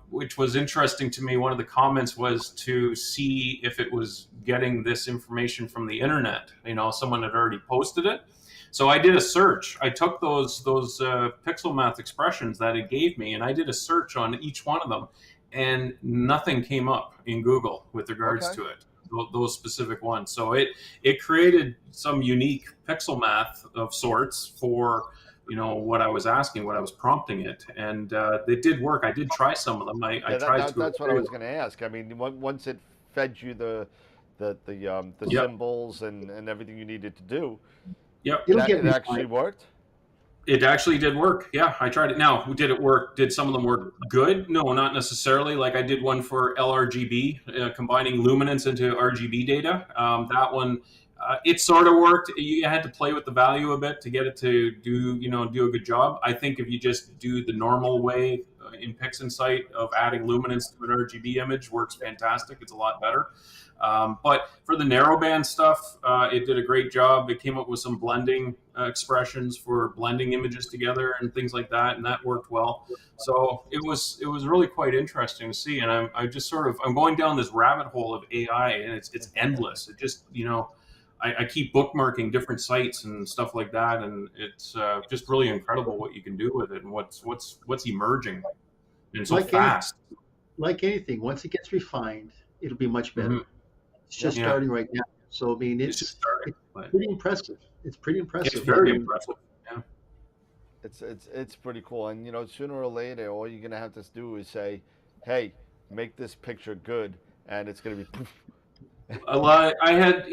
which was interesting to me, one of the comments was to see if it was getting this information from the internet. Someone had already posted it. So I did a search. I took those pixel math expressions that it gave me, and I did a search on each one of them, and nothing came up in Google with regards to it, those specific ones. So it created some unique pixel math of sorts for what I was asking, what I was prompting it, and it did work. I did try some of them. That's what I was going to ask. I mean, once it fed you the symbols and everything you needed to do. Yep. It actually worked? It actually did work. Yeah, I tried it. Now, did it work? Did some of them work good? No, not necessarily. Like I did one for LRGB, combining luminance into RGB data. That one, it sort of worked. You had to play with the value a bit to get it to do a good job. I think if you just do the normal way in PixInsight of adding luminance to an RGB image, works fantastic. It's a lot better. But for the narrowband stuff, it did a great job. It came up with some blending expressions for blending images together and things like that, and that worked well. So it was really quite interesting to see. And I'm going down this rabbit hole of AI, and it's endless. It just I keep bookmarking different sites and stuff like that, and it's just really incredible what you can do with it and what's emerging and so fast. Like anything, once it gets refined, it'll be much better. Mm-hmm. It's just starting right now. So I mean, it's pretty impressive. It's pretty impressive. It's very impressive. Yeah. It's pretty cool. And sooner or later, all you're gonna have to do is say, "Hey, make this picture good," and it's gonna be. A lot. I don't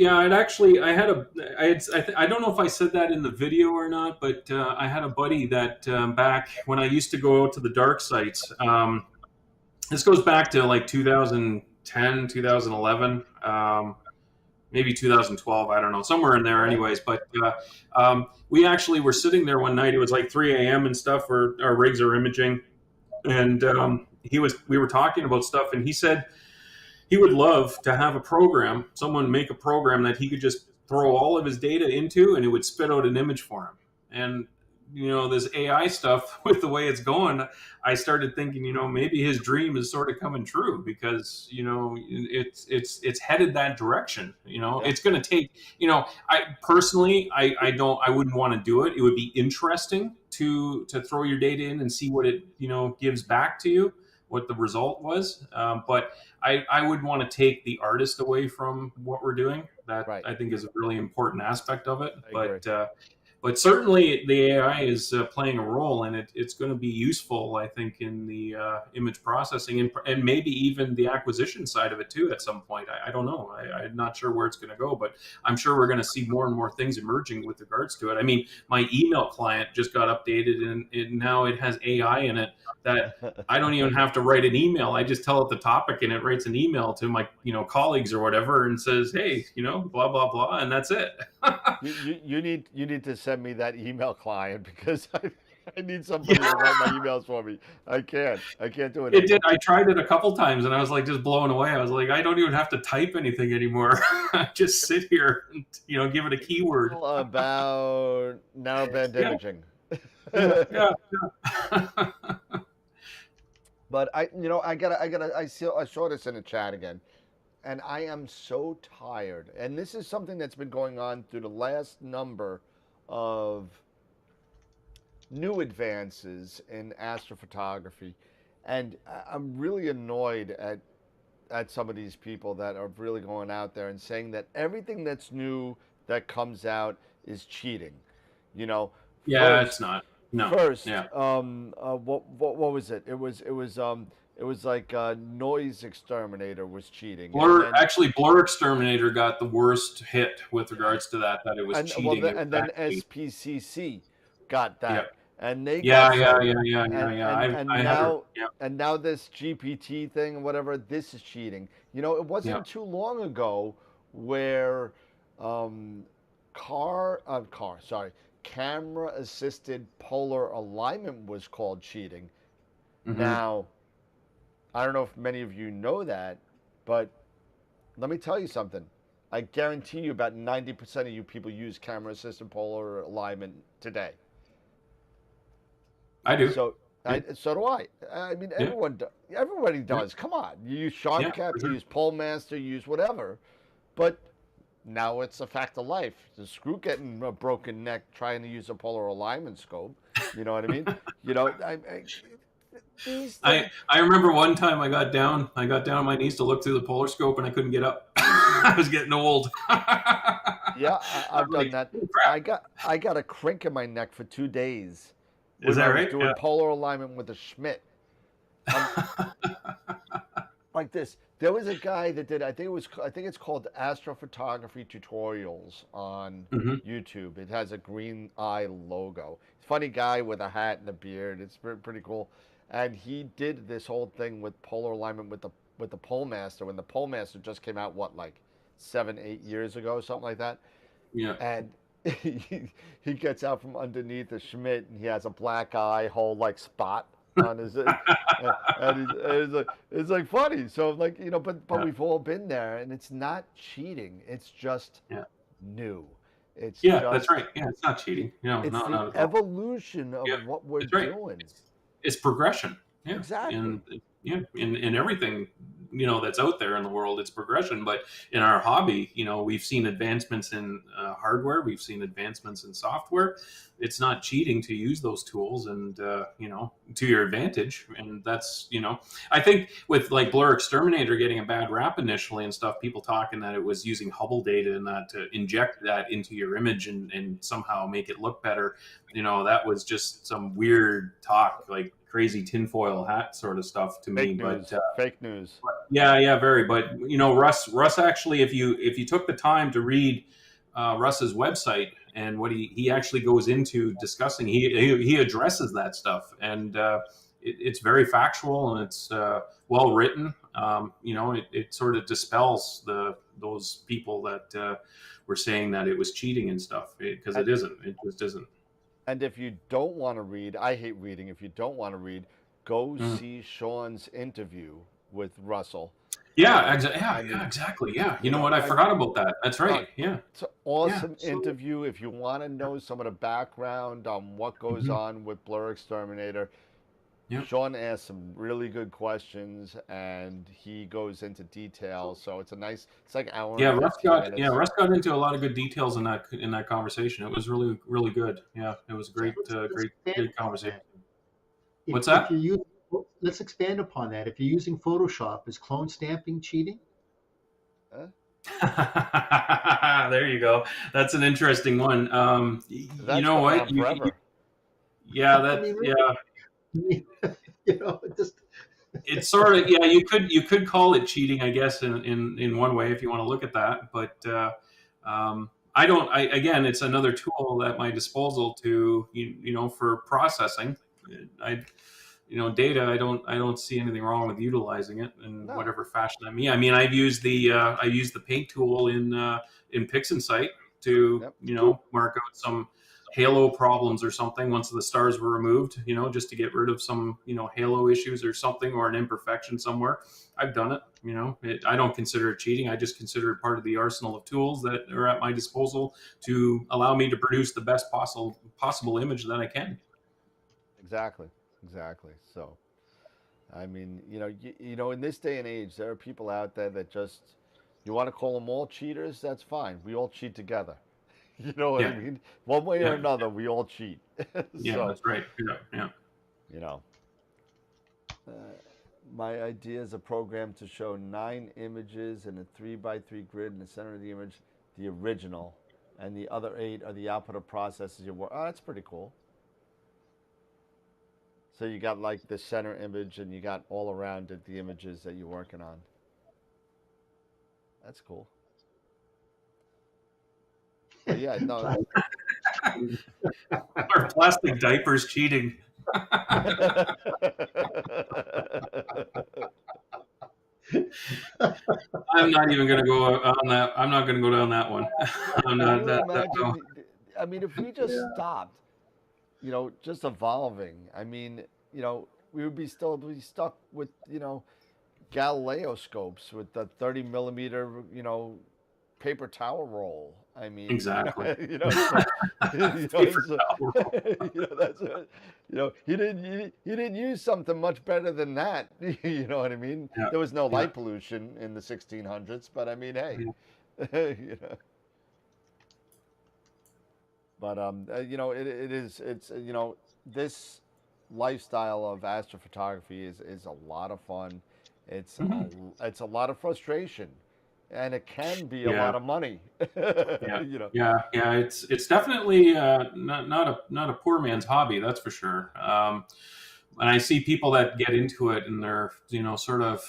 know if I said that in the video or not, but I had a buddy that back when I used to go out to the dark sites. This goes back to like 2010, 2011, maybe 2012. I don't know, somewhere in there, anyways. But we actually were sitting there one night. It was like 3 a.m. and stuff. Where our rigs are imaging, and we were talking about stuff, and he said he would love to have someone make a program that he could just throw all of his data into, and it would spit out an image for him. And this AI stuff, with the way it's going, I started thinking, maybe his dream is sort of coming true, because it's headed that direction. It's going to take. I personally, I wouldn't want to do it. It would be interesting to throw your data in and see what it gives back to you, what the result was. But I would want to take the artist away from what we're doing. That I think is a really important aspect of it. But certainly the AI is playing a role, and it's going to be useful, I think, in the image processing and maybe even the acquisition side of it too at some point. I don't know. I'm not sure where it's going to go, but I'm sure we're going to see more and more things emerging with regards to it. I mean, my email client just got updated, and now it has AI in it that I don't even have to write an email. I just tell it the topic, and it writes an email to my colleagues or whatever and says, hey, blah blah blah, and that's it. you need to send me that email client, because I need somebody to write my emails for me. I can't do it. It did. I tried it a couple times, and I was like just blown away. I was like, I don't even have to type anything anymore. I just sit here and give it a keyword. About narrowband imaging. Yeah. But I saw this in the chat again. and I am so tired. And this is something that's been going on through the last number of new advances in astrophotography. And I'm really annoyed at some of these people that are really going out there and saying that everything that's new that comes out is cheating. You know, Yeah, it's first, not. No. first, Yeah. what was it? It was like Noise Exterminator was cheating, and Blur then actually Blur Exterminator got the worst hit with regards to that it was cheating. It was and then actually SPCC got yeah. that, and they got Yeah, yeah, sold, yeah, yeah, yeah, yeah. I and have her. now Yeah, this GPT thing, whatever, this is cheating. You know, it yeah. wasn't too long ago where um, camera assisted polar alignment was called cheating. Hmm. Now, I don't know if many of you know that, but let me tell you something. I guarantee you about 90% of you people use camera assisted polar alignment today. I do. So Yeah, so do I. I mean, yeah, everybody yeah, does. Come on. You use yeah, SharpCap, for you sure. use PoleMaster, you use whatever. But now it's a fact of life. The screw getting a broken neck trying to use a polar alignment scope. You know what I mean? You know, these things. I remember one time I got down on my knees to look through the polar scope and I couldn't get up. I was getting old. Yeah, I'm I've done like, that. oh, crap. I got a crink in my neck for 2 days Is when that I was right? doing Yeah. polar alignment with a Schmidt. I'm like this. There was a guy that did. I think it's called Astrophotography Tutorials on Hmm. YouTube. It has a green eye logo. Funny guy with a hat and a beard. It's pretty cool. And he did this whole thing with polar alignment with the Pole Master when the Pole Master just came out. What, like 7 8 years ago, something like that. Yeah. And he gets out from underneath a Schmidt and he has a black eye hole like spot on his it's like funny. So like, you know, but Yeah. we've all been there, and it's not cheating. It's just Yeah. new. It's Yeah, that's just right. Yeah, it's not cheating. No, it's no, the not at all. evolution of Yeah, what we're that's right. doing. It's progression. Yeah, Exactly. and yeah, in everything that's out there in the world, it's progression. But in our hobby, we've seen advancements in hardware, we've seen advancements in software. It's not cheating to use those tools, and to your advantage. And that's I think with like Blur Exterminator getting a bad rap initially and stuff, people talking that it was using Hubble data and that to inject that into your image and somehow make it look better. That was just some weird talk, like crazy tinfoil hat sort of stuff to me. Fake But news. Fake news. yeah, yeah, very. But Russ actually, if you took the time to read Russ's website and what he actually goes into discussing, he addresses that stuff, and it's very factual and it's well written. It sort of dispels those people that were saying that it was cheating and stuff, because And it isn't. It just isn't. and if you don't want to read, I hate reading. If you don't want to read, go Mm. see Shawn's interview with Russell. Yeah, I yeah, mean, exactly. Yeah, you you know know, what? I forgot about that. That's uh, right. Yeah, it's an yeah. awesome So, interview. If you want to know some of the background on what goes mhm, on with Blur Exterminator, yeah, Shawn asks some really good questions and he goes into detail. So it's like hour yeah. and 15 minutes. Russ got into a lot of good details in that conversation. It was really really good. Yeah, it was a So great let's expand great upon conversation. that. What's If that? you're using, let's expand upon that. If you're using Photoshop, is clone stamping cheating? Huh? There you go. That's an interesting one. You That's know been what? around forever. Yeah, I that mean, yeah. really, just It's sort of, yeah, you could call it cheating, I guess, in one way if you want to look at that. But I don't. Again, it's another tool at my disposal to for processing. I data. I don't see anything wrong with utilizing it in No. whatever fashion. I mean, I've used the paint tool in PixInsight to Yep. mark out some halo problems or something once the stars were removed, just to get rid of some halo issues or something, or an imperfection somewhere. I've done it. I don't consider it cheating. I just consider it part of the arsenal of tools that are at my disposal to allow me to produce the best possible image that I can. Exactly. Exactly. So, I mean, in this day and age, there are people out there that just You want to call them all cheaters? That's fine. We all cheat together. You know what I Yeah, mean? One way or yeah, another, we all cheat. yeah. So, That's right. Yeah, yeah. you know, uh, my idea is a program to show 9 images in a 3 by 3 grid in the center of the image, the original, and the other 8 are the output of processes you work. Oh, that's pretty cool. So you got like the center image, and you got all around it the images that you're working on. That's cool. But yeah, no. Our plastic diapers cheating. I'm not even going to go on that. I'm not going to go down that one. I'm Can not you that. No. imagine? I mean, if we just Yeah. stopped, just evolving. I mean, we would be stuck with, Galileo scopes with the 30 millimeter, paper towel roll. I mean, Exactly. so, Paper so, towel. that's what, he didn't use something much better than that. You know what I mean? Yeah, There was no yeah, light pollution in the 1600s, but I mean, hey, yeah. you know. But this lifestyle of astrophotography is a lot of fun. Mhm. It's a lot of frustration, and it can be a Yeah, lot of money. yeah, you know, yeah. It's definitely not a poor man's hobby. That's for sure. And I see people that get into it and they're sort of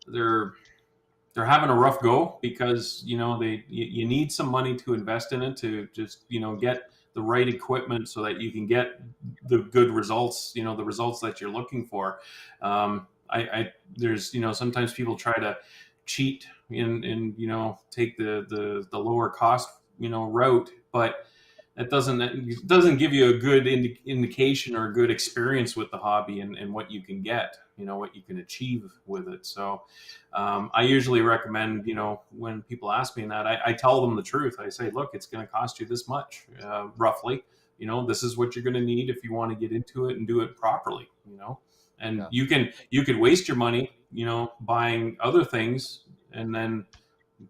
they're they're having a rough go because you need some money to invest in it to just get the right equipment so that you can get the good results, the results that you're looking for. I there's sometimes people try to cheat and take the lower cost route, but it doesn't give you a good indication or a good experience with the hobby and what you can get, what you can achieve with it. So I usually recommend, when people ask me that, I tell them the truth. I say, look, it's going to cost you this much, roughly. This is what you're going to need if you want to get into it and do it properly. And yeah, you could waste your money, buying other things, and then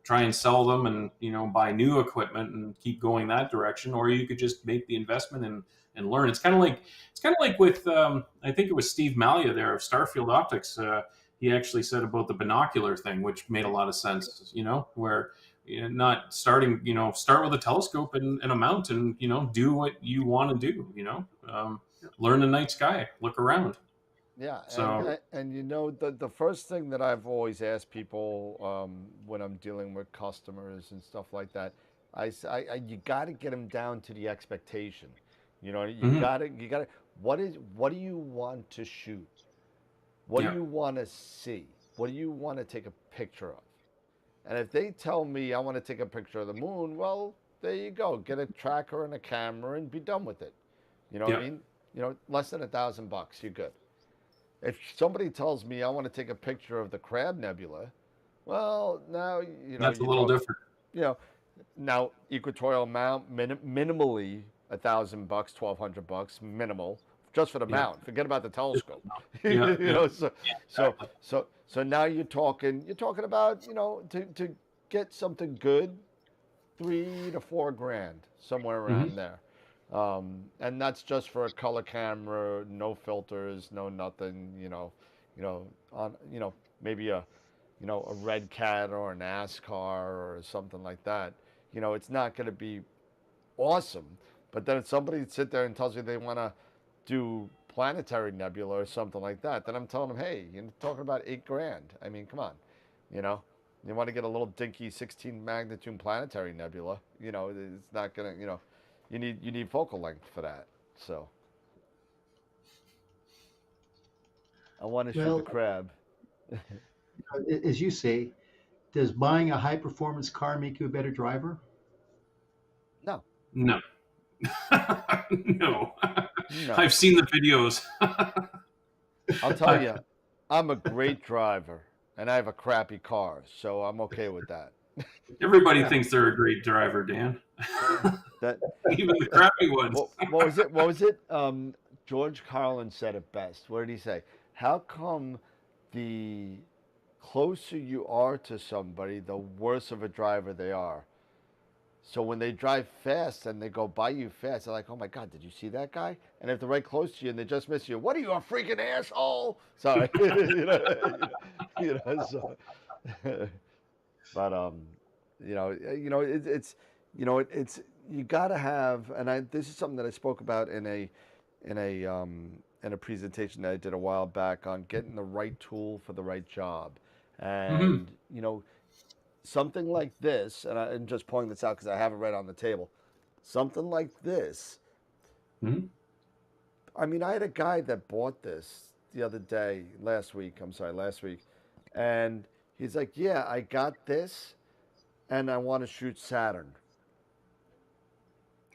try and sell them and buy new equipment and keep going that direction, or you could just make the investment and learn. It's kind of like with I think it was Steve Malia there of Starfield Optics. He actually said about the binocular thing, which made a lot of sense. Where not starting, start with a telescope and a mount, and do what you want to do. Learn the night sky, look around. yeah, and So the first thing that I've always asked people when I'm dealing with customers and stuff like that, you got to get them down to the expectation. mhm, You got to. What do you want to shoot? What do yeah, you want to see? What do you want to take a picture of? And if they tell me I want to take a picture of the moon, well, there you go. Get a tracker and a camera and be done with it. You know what I yeah, mean? Less than $1,000, you're good. If somebody tells me I want to take a picture of the Crab Nebula, well, now that's a you little talk. different. You know, now equatorial mount minimally $1,000, $1,200 minimal just for the Yeah, mount. Forget about the telescope. yeah, yeah, So yeah, so exactly. so now you're talking about to get something good, 3 to 4 grand somewhere Hmm. around there. And that's just for a color camera, no filters, no nothing. On maybe a red cat or a NASCAR or something like that. It's not going to be awesome. But then if somebody sits there and tells me they want to do planetary nebula or something like that, then I'm telling them, hey, you're talking about 8 grand. I mean, come on, you know. You want to get a little dinky 16 magnitude planetary nebula, it's not gonna, you need focal length for that. So I want to shoot the Well, crab. as you say, does buying a high performance car make you a better driver? No, No, no, no. no. I've seen the videos. I'll tell you, I'm a great driver and I have a crappy car, so I'm okay with that. Everybody thinks they're a great driver, Dan. That Even the crappy ones. what was it? What was it? George Carlin said it best. What did he say? How come the closer you are to somebody, the worse of a driver they are. So when they drive fast and they go by you fast, they're like, "Oh my God, did you see that guy?" And if they're right close to you and they just miss you, "What are you, a freaking asshole?" Sorry, So, but it's it's you got to have, and this is something that I spoke about in a in a presentation that I did a while back on getting the right tool for the right job, Hmm. and something like this, and I'm just pointing this out because I have it right on the table. Something like this. Hmm. I mean, I had a guy that bought this the other day, last week. I'm sorry, last week, and he's like, "Yeah, I got this, and I want to shoot Saturn."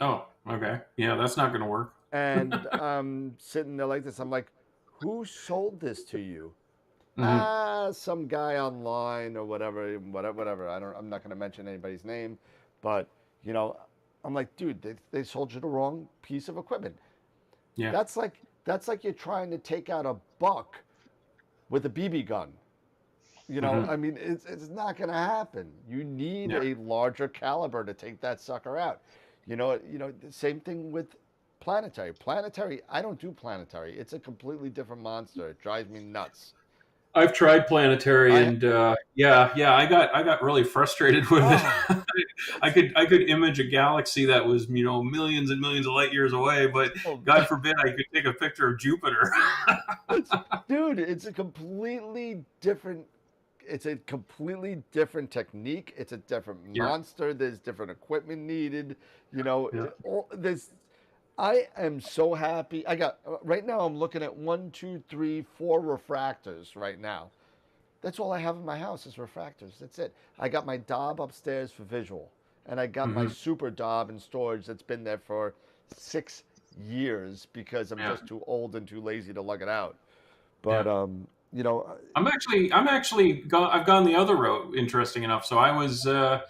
Oh, okay. Yeah, that's not going to work. And I'm sitting there like this. I'm like, "Who sold this to you?" Hmm. Some guy online or whatever. I'm not going to mention anybody's name, but you know, I'm like, dude, they sold you the wrong piece of equipment. Yeah. That's like that's like you're trying to take out a buck with a BB gun. Hmm. I mean, it's not going to happen. You need Yeah. a larger caliber to take that sucker out. The same thing with planetary. Planetary, I don't do planetary. It's a completely different monster. It drives me nuts. I've tried planetary, I and yeah, I got really frustrated with it. oh, it's I could image a galaxy that was millions and millions of light years away, but oh, God forbid I could take a picture of Jupiter. it's dude, it's a completely different technique. It's a different Yeah, monster. There's different equipment needed. yeah. There's I am so happy. I got right now. I'm looking at one, two, three, four refractors right now. That's all I have in my house is refractors. That's it. I got my Dob upstairs for visual, and I got my Hmm. Super Dob in storage that's been there for 6 years because I'm Yeah. just too old and too lazy to lug it out. But Yeah. you know, I've gone the other route. Interesting enough. So I was a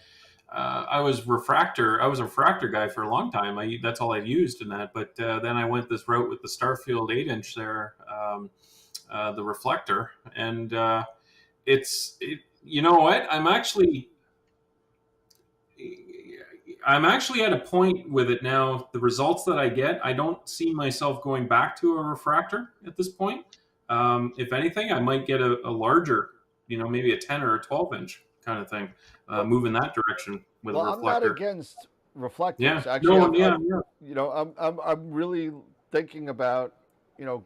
refractor guy for a long time. That's all I've used in that. But then I went this route with the Starfield 8 inch there, the reflector, and you know what? I'm actually at a point with it now. The results that I get, I don't see myself going back to a refractor at this point. If anything, I might get a larger, maybe a 10 or a 12 inch kind of thing, well, move in that direction with a well, I'm not reflector. against Yeah, reflectors. Actually, no, yeah, yeah, I'm really thinking about,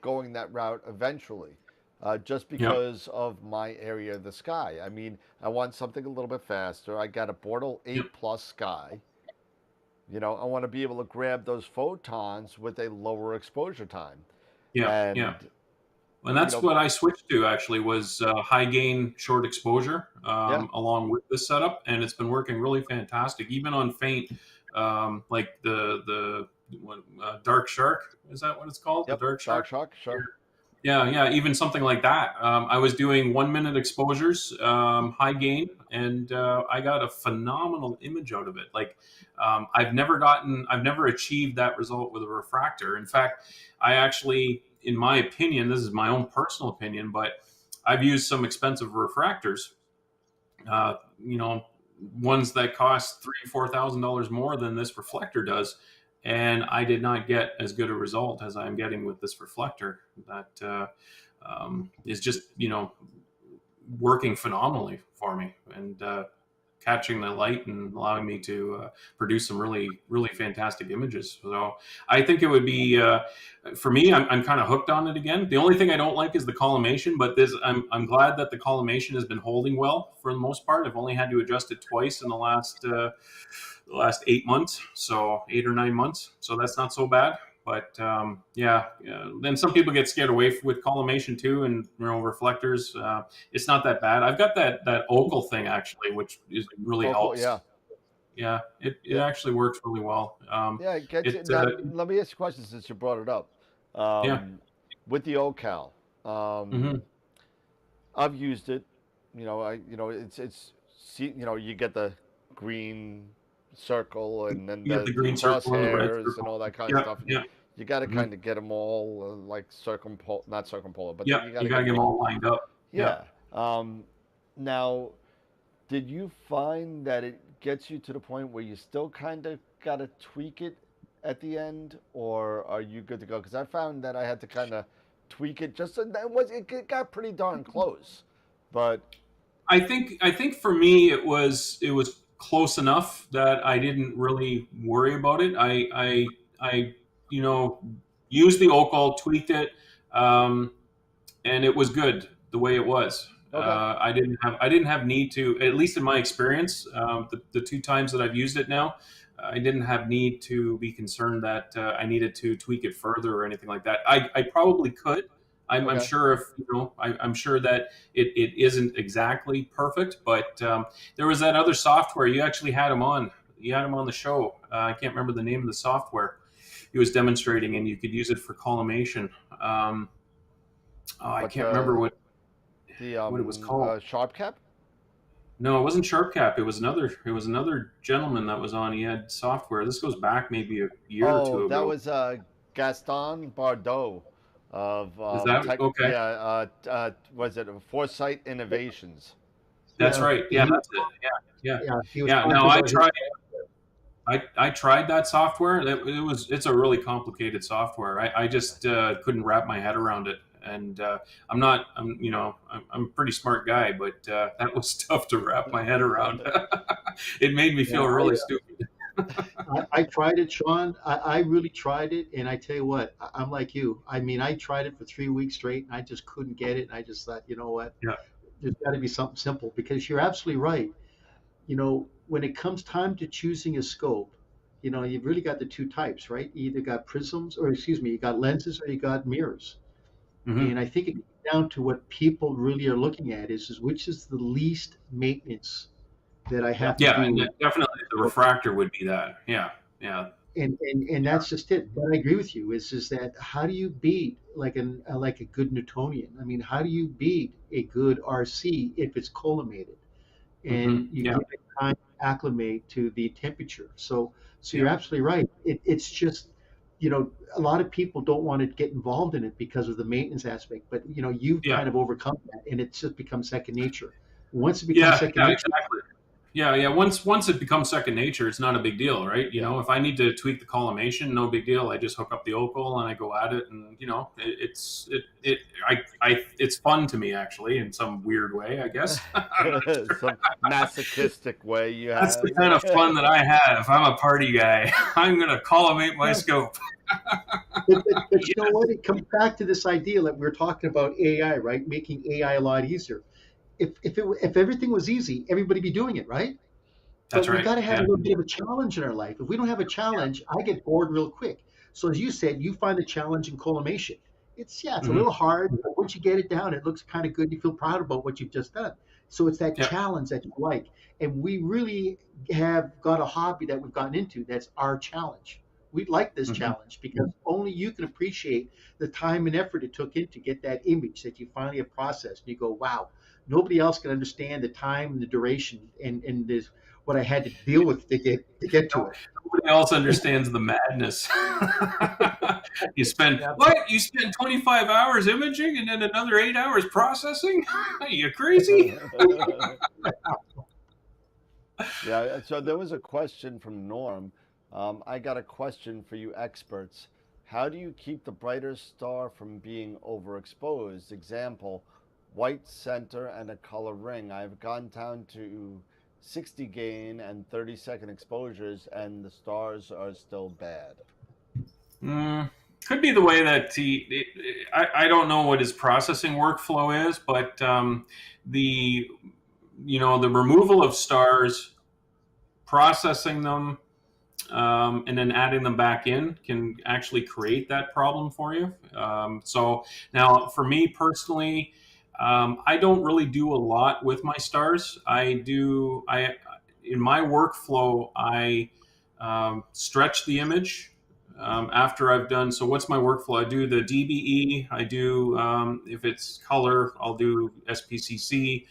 going that route eventually, just yeah, because of my area of the sky. I mean, I want something a little bit faster. I got a Bortle yeah, 8 Plus Sky. I want to be able to grab those photons with a lower exposure time. yeah, yeah. And, And you that's know, what I switched to actually was high gain, short exposure, yeah, along with this setup, and it's been working really fantastic, even on faint, like Dark Shark. Is that what it's called? The yep, Dark Dark Shark. Shock, sure. Yeah, yeah, even something like that. I was doing 1 minute exposures, high gain, and I got a phenomenal image out of it. Like, I've never achieved that result with a refractor. In fact, I actually, in my opinion, this is my own personal opinion, but I've used some expensive refractors, uh, you know, ones that cost $3,000 or $4,000 more than this reflector does, and I did not get as good a result as I'm getting with this reflector. That is just working phenomenally for me and catching the light and allowing me to produce some really really fantastic images. So I think it would be for me. I'm kind of hooked on it again. The only thing I don't like is the collimation, but I'm glad that the collimation has been holding well for the most part. I've only had to adjust it twice in the last 8 months, so 8 or 9 months. So that's not so bad. But yeah. Then some people get scared away with collimation too, and reflectors. It's not that bad. I've got that Ocal thing actually, which really Focal, helps. yeah. Yeah, it Yeah, actually works really well. yeah, it gets you. It Now, let me ask you a question since you brought it up. Yeah. Um, with the OCal, um, Hmm. I've used it. See, you get the green circle and then You get the the green circle and the red crosshairs and circle. all that kind of Yeah, stuff, and yeah. you got to Hmm. kind of get them all like not circumpolar, but Yeah, you got you to got get to them get them all. all lined up. Yeah. Yeah. Um, Now, did you find that it gets you to the point where you still kind of got to tweak it at the end, or are you good to go? Because I found that I had to kind of tweak it just so that it got pretty darn close, but I think for me it was close enough that I didn't really worry about it. I you know used the Ocol, tweaked it, um, and it was good the way it was. okay, I didn't have need to, at least in my experience, the two times that I've used it now, I didn't have need to be concerned that I needed to tweak it further or anything like that. I probably could. I'm okay, sure if I'm sure that it isn't exactly perfect, but there was that other software you actually had him on. You had him on the show. I can't remember the name of the software he was demonstrating, and you could use it for collimation. I what can't remember the what it was called. sharp cap? No, it wasn't SharpCap. It was another. It was another gentleman that was on. He had software. This goes back maybe a year or Oh, two that ago. was Gaston Bardot of Is that tech. okay? Yeah, was it Foresight Innovations? That's Yeah, right. Yeah, that's it. Yeah, yeah, yeah, he was yeah. talking Now I about his. tried. I tried that software. It's a really complicated software. I just couldn't wrap my head around it. And I'm not. I'm a pretty smart guy, but that was tough to wrap my head around. It made me Yeah, feel really stupid. I tried it, Sean. I really tried it, and I tell you what, I'm like you. I mean, I tried it for 3 weeks straight, and I just couldn't get it. And I just thought, you know what, Yeah. there's got to be something simple because you're absolutely right. When it comes time to choosing a scope, you've really got the two types, right? You either got prisms, or excuse me, you got lenses, or you got mirrors. Hmm. And I think it comes down to what people really are looking at is which is the least maintenance that I Yep. have to Yeah, and do. definitely the refractor would be that. Yeah, yeah, And yeah. that's just it. But I agree with you. Is that how do you beat like a good Newtonian? I mean, how do you beat a good RC if it's collimated Hmm. and you Yeah, give it time to acclimate to the temperature? So yeah, you're absolutely right. It's just a lot of people don't want to get involved in it because of the maintenance aspect. But you've yeah, kind of overcome that, and it's just become second nature. Once it becomes yeah, second yeah. nature, Exactly. Yeah, yeah. Once it becomes second nature, it's not a big deal, right? Yeah. If I need to tweak the collimation, no big deal. I just hook up the Ocol and I go at it, and it's fun to me actually in some weird way, I guess. I'm not sure. Some masochistic way you That's have. the kind of fun that I have. I'm a party guy. I'm gonna collimate my scope. but you know Yes. what? It comes back to this idea that we're talking about AI, right? Making AI a lot easier. If everything was easy, everybody be doing it, right? That's But we right. got to have a Yeah. little bit of a challenge in our life. If we don't have a challenge, I get bored real quick. So as you said, you find the challenge in collimation. It's a Hmm. little hard, but once you get it down, it looks kind of good. You feel proud about what you've just done. So it's that Yeah. challenge that you like. And we really have got a hobby that we've gotten into that's our challenge. We like this Hmm. challenge because only you can appreciate the time and effort it took in to get that image that you finally have processed. And you go, wow, nobody else can understand the time and the duration and this what I had to deal with to get to No, it. nobody else understands the madness. You spend Yeah. what? You spend 25 hours imaging and then another 8 hours processing? Are you crazy? Yeah, so there was a question from Norm. I got a question for you experts. How do you keep the brighter star from being overexposed? Example, white center and a color ring. I've gone down to 60 gain and 30-second exposures, and the stars are still bad. Mm, could be the way that I don't know what his processing workflow is, but the the removal of stars, processing them, and then adding them back in can actually create that problem for you. So now, for me personally, I don't really do a lot with my stars. I in my workflow, I stretch the image after I've done. So what's my workflow? I do the DBE. I do if it's color, I'll do SPCC.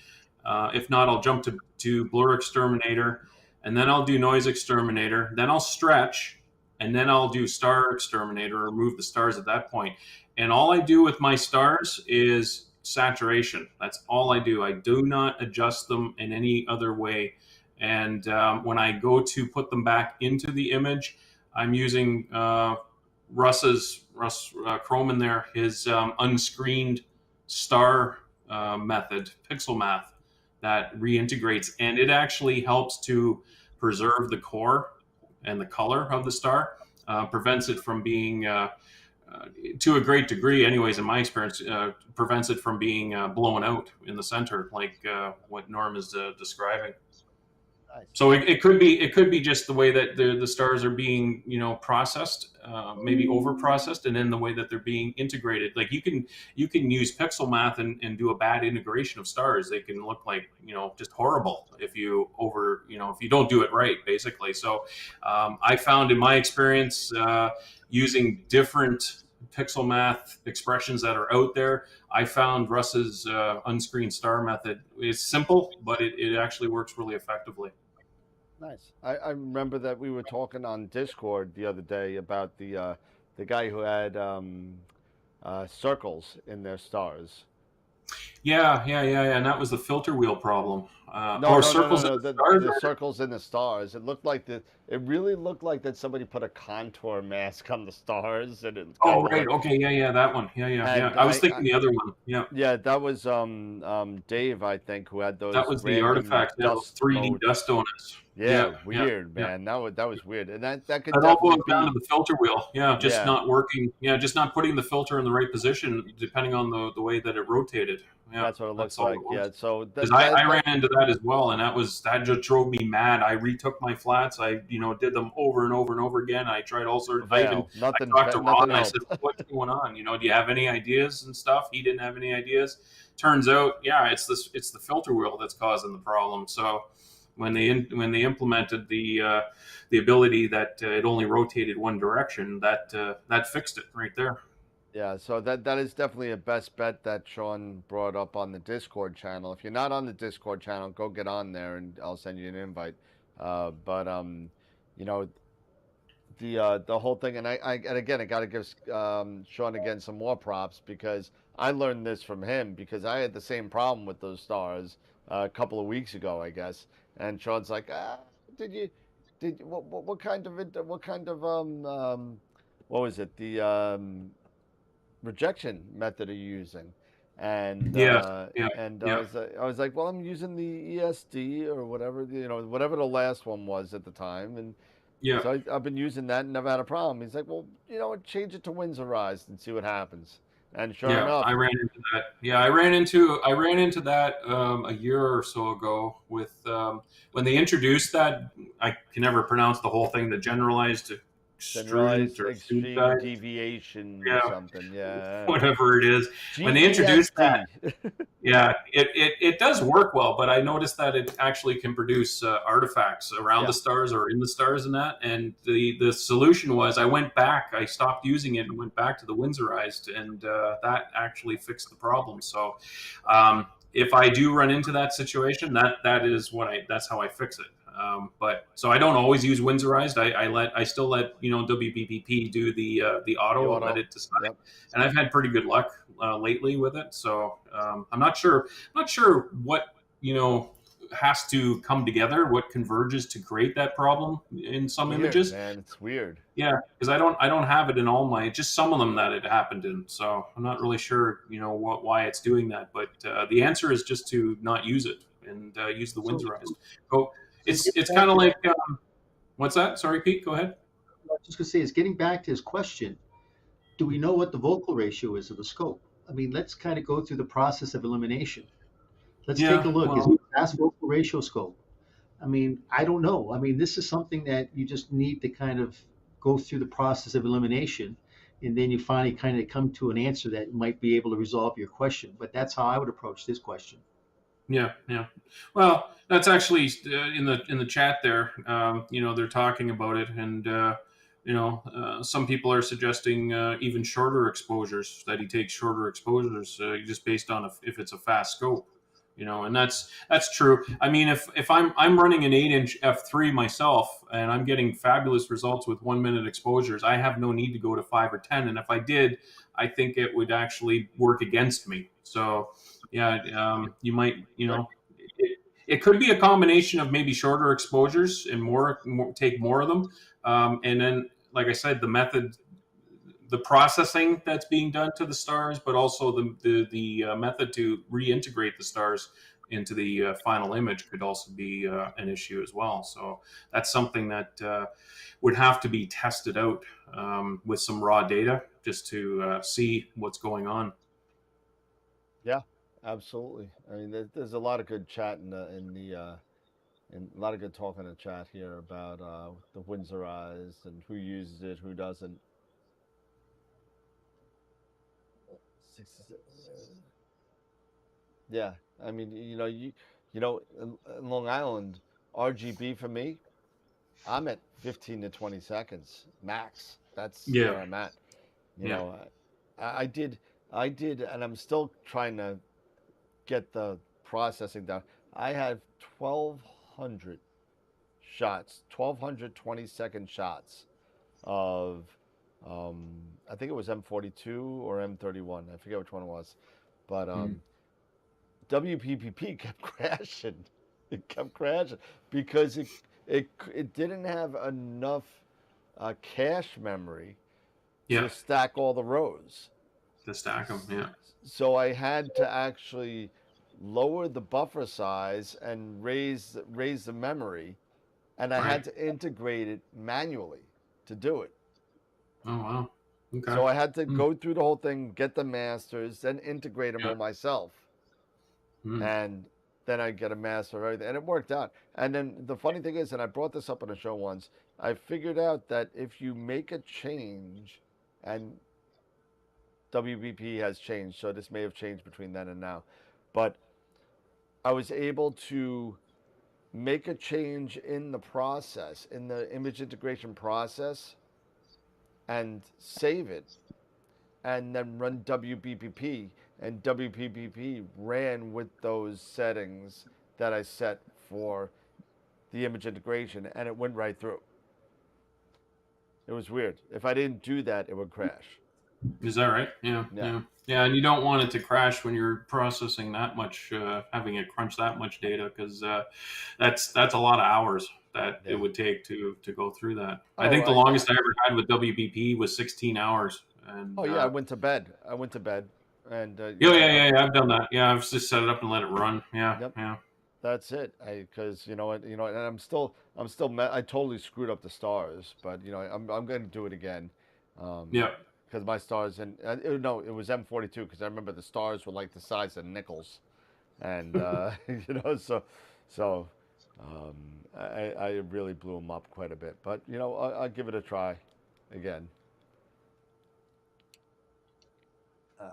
If not, I'll jump to blur exterminator, and then I'll do noise exterminator, then I'll stretch, and then I'll do star exterminator, remove the stars at that point. And all I do with my stars is saturation. That's all I do. I do not adjust them in any other way. And when I go to put them back into the image, I'm using Russ Chrome in there, his unscreened star method, pixel math, that reintegrates, and it actually helps to preserve the core and the color of the star, prevents it from being to a great degree, anyways, in my experience, prevents it from being blown out in the center, like what Norm is describing. Nice. So it could be just the way that the stars are being, you know, processed, maybe over processed, and then the way that they're being integrated. Like you can use pixel math and do a bad integration of stars. They can look like, you know, just horrible if you if you don't do it right, basically. So I found in my experience using different pixel math expressions that are out there, I found Russ's unscreened star method is simple, but it actually works really effectively. Nice. I remember that we were talking on Discord the other day about the guy who had circles in their stars. Yeah, and that was the filter wheel problem. No, Or no, no, no, circles in no. the stars. The circles in the stars. It looked like it really looked like that somebody put a contour mask on the stars, and it's Oh, kind of right. like. Okay. Yeah. That one. Yeah. And I was thinking the other one. Yeah. yeah, that was Dave, I think, who had That those was the random artifact. Yeah, those dust 3D modes. dust donuts. Yeah, Yeah. weird, man. That was weird, and that could It all boils definitely down to be. the filter wheel. Yeah, just Yeah, not working. Yeah, just not putting the filter in the right position, depending on the way that it rotated. Yeah, that's what it that's looks all like. it Yeah, was. so Because that I that ran that into that as well, and that just drove me mad. I retook my flats. I did them over and over and over again. I tried all sorts. fail. I talked to Ron. Nothing I said, helped. "What's going on? Do you have any ideas and stuff?" He didn't have any ideas. Turns out, yeah, it's the filter wheel that's causing the problem. So when they implemented the ability that it only rotated one direction, that fixed it right there. Yeah, so that is definitely a best bet that Shawn brought up on the Discord channel. If you're not on the Discord channel, go get on there, and I'll send you an invite. But you know, the whole thing, and and again, I got to give Shawn again some more props because I learned this from him because I had the same problem with those stars a couple of weeks ago, I guess. And Shawn's like, did you what kind of what was it, the rejection method are you using? And Yes, yeah, yeah, I was like, well, I'm using the ESD or whatever, whatever the last one was at the time, and yeah. so I've been using that and never had a problem. He's like, well, change it to Windsorized and see what happens. And sure Yeah, enough, I ran into that. Yeah, I ran into that a year or so ago with when they introduced that. I can never pronounce the whole thing. The generalized extrusions generalized or extreme extrude. deviation or Yeah, something. Yeah, whatever it is. When they introduced that, GESD. yeah, it does work well, but I noticed that it actually can produce artifacts around Yeah, the stars or in the stars and that. And the solution was I went back, I stopped using it and went back to the Windsorized, and that actually fixed the problem. So if I do run into that situation, that's how I fix it. But so I don't always use Windsorized. I still let WBPP do the the auto and let auto. it decide, Yep. and I've had pretty good luck lately with it. So I'm not sure what has to come together, what converges to create that problem in It's some weird, images. man. It's weird. Yeah, because I don't have it in all my, just some of them that it happened in. So I'm not really sure why it's doing that. But the answer is just to not use it and use the So, Windsorized. So so getting it's kind back of to like that, what's that? Sorry, Pete. Go ahead. I was just going to say, is getting back to his question, do we know what the vocal ratio is of the scope? I mean, let's kind of go through the process of elimination. Let's take Yeah. a look. Is Well. it a fast vocal ratio scope? I mean, I don't know. I mean, this is something that you just need to kind of go through the process of elimination, and then you finally kind of come to an answer that might be able to resolve your question. But that's how I would approach this question. Yeah, yeah. Well, that's actually in the chat there. They're talking about it, and some people are suggesting even shorter exposures, that he takes shorter exposures just based on if it's a fast scope. And that's true. I mean, if I'm running an 8-inch f3 myself and I'm getting fabulous results with 1 minute exposures, I have no need to go to 5 or 10. And if I did, I think it would actually work against me. So yeah, you might, it could be a combination of maybe shorter exposures and take more of them. And then, like I said, the processing that's being done to the stars, but also the method to reintegrate the stars into the final image could also be an issue as well. So that's something that would have to be tested out with some raw data just to see what's going on. Yeah, absolutely. I mean, there's a lot of good chat and a lot of good talk in the chat here about the Windsor eyes and who uses it, who doesn't. Yeah, I mean, in Long Island, RGB for me, I'm at 15 to 20 seconds max. That's Yeah, where I'm at. You yeah, know, I I did, and I'm still trying to get the processing down. I had 1,200 shots, 1,200 20-second shots of, I think it was M42 or M31. I forget which one it was, but WPPP kept crashing. It kept crashing because it didn't have enough cache memory yeah. to stack all the rows. To stack them, yeah, So I had to actually lower the buffer size and raise the memory, and I right. had to integrate it manually to do it. Oh wow, okay. So I had to go through the whole thing, get the masters, then integrate them Yeah. all myself, Mm. and then I get a master of everything, and it worked out. And then the funny thing is, and I brought this up on a show once, I figured out that if you make a change, and WBP has changed, so this may have changed between then and now, but I was able to make a change in the process, in the image integration process, and save it, and then run WBPP, and WBPP ran with those settings that I set for the image integration, and it went right through. It was weird. If I didn't do that, it would crash. Is that right? Yeah, Yeah, yeah, yeah. And you don't want it to crash when you're processing that much, having it crunch that much data, because that's a lot of hours that it yeah. would take to go through that. I Oh, think the longest I ever had with WBP was 16 hours, oh and yeah. I went to bed. I went to bed, and yeah, yeah, yeah, yeah. I've done that. Yeah, I've just set it up and let it run. Yeah, yep. yeah, That's it. Because and I totally screwed up the stars, but I'm going to do it again, yeah. because my stars and no, it was M42 because I remember the stars were like the size of nickels, and so um, I really blew them up quite a bit. But I'll give it a try again. Uh,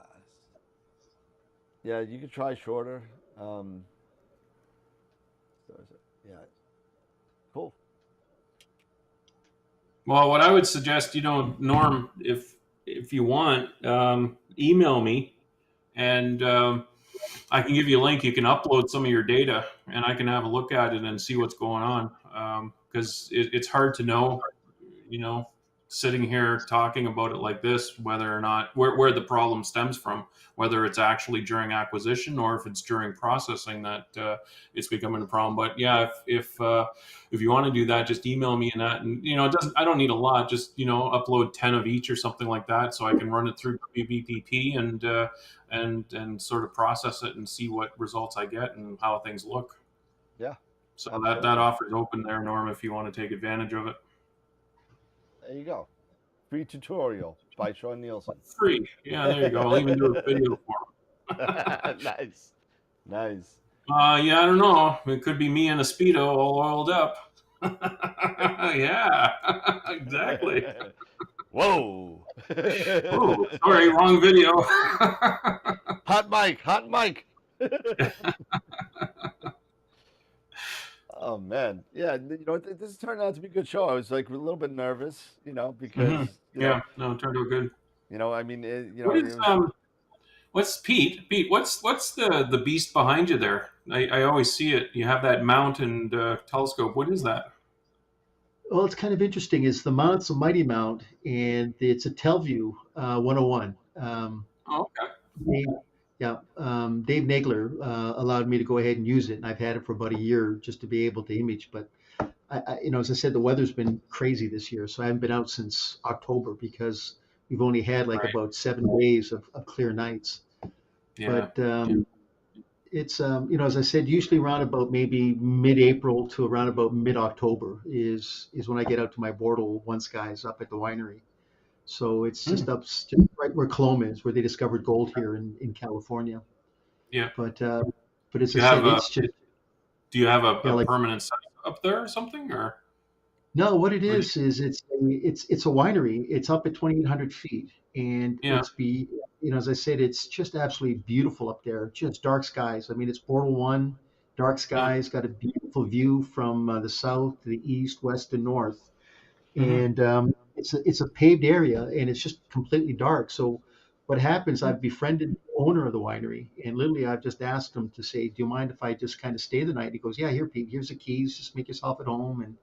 yeah, you could try shorter. Um, yeah, cool. Well, what I would suggest, Norm, if you want, email me, and I can give you a link. You can upload some of your data, and I can have a look at it and see what's going on. Because it's hard to know, you know, sitting here talking about it like this, whether or not where the problem stems from, whether it's actually during acquisition or if it's during processing that it's becoming a problem. But yeah, if you want to do that, just email me and that, and it doesn't. I don't need a lot. Just upload 10 of each or something like that, so I can run it through WBPP and sort of process it and see what results I get and how things look. Yeah, So that absolutely. offer is open there, Norm, if you want to take advantage of it. There you go. Free tutorial by Shawn Nielsen. Free. Yeah, there you go. I'll even do a video for them. Nice, nice. Yeah, I don't know. It could be me in a Speedo all oiled up. Yeah, exactly. Whoa. Oh, sorry, wrong video. Hot mic, hot mic. Oh man, yeah. This turned out to be a good show. I was like a little bit nervous, because Yeah, no, it turned out good. I mean, What is it was. What's Pete? Pete, what's the beast behind you there? I always see it. You have that mount and telescope. What is that? Well, it's kind of interesting. Is the mount's a mighty mount, and it's a Telview 101. Oh, okay. Dave, yeah, Dave Nagler allowed me to go ahead and use it, and I've had it for about a year just to be able to image. But as I said, the weather's been crazy this year, so I haven't been out since October because we've only had like Right. about 7 days of clear nights. Yeah. But it's as I said, usually around about maybe mid-April to around about mid-October is when I get out to my Bordeaux one skies up at the winery. So it's Hmm. just right where Coloma is, where they discovered gold here in California. Yeah. But as I You have said, a it's just do you have yeah, a like permanent site up there or something or no, what it or do is it's a winery. It's up at 2,800 feet, and yeah. as I said, it's just absolutely beautiful up there. Just dark skies. I mean, it's Portal One, dark Yeah. skies, got a beautiful view from the south to the east, west, and north. Hmm. And it's a paved area, and it's just completely dark. So what happens? I've befriended the owner of the winery, and literally I've just asked him to say, "Do you mind if I just kind of stay the night?" He goes, "Yeah, here, Pete. Here's the keys. Just make yourself at home." And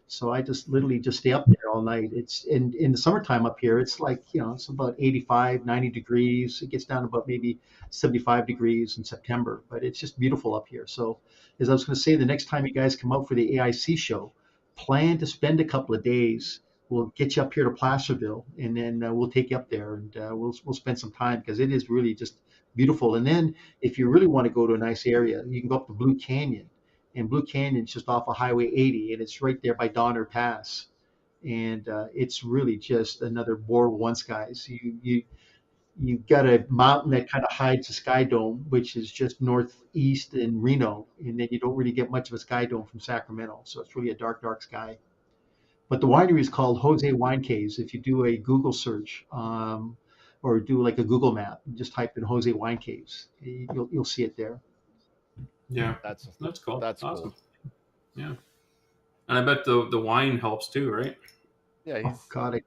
so I just literally just stay up there all night. It's in the summertime up here. It's like it's about 85, 90 degrees. It gets down to about maybe 75 degrees in September, but it's just beautiful up here. So as I was going to say, the next time you guys come out for the AIC show, plan to spend a couple of days. We'll get you up here to Placerville, and then we'll take you up there, and we'll spend some time because it is really just beautiful. And then if you really want to go to a nice area, you can go up to Blue Canyon, and Blue Canyon's just off of Highway 80, and it's right there by Donner Pass, and it's really just another Board One skies. You've got a mountain that kind of hides the sky dome, which is just northeast in Reno, and then you don't really get much of a sky dome from Sacramento, so it's really a dark, dark sky. But the winery is called Jose Wine Caves. If you do a Google search, or do like a Google map, and just type in Jose Wine Caves, you'll see it there. Yeah. That's That's cool. that's cool. Awesome. Yeah. And I bet the wine helps too, right? Yeah, Oh he's God,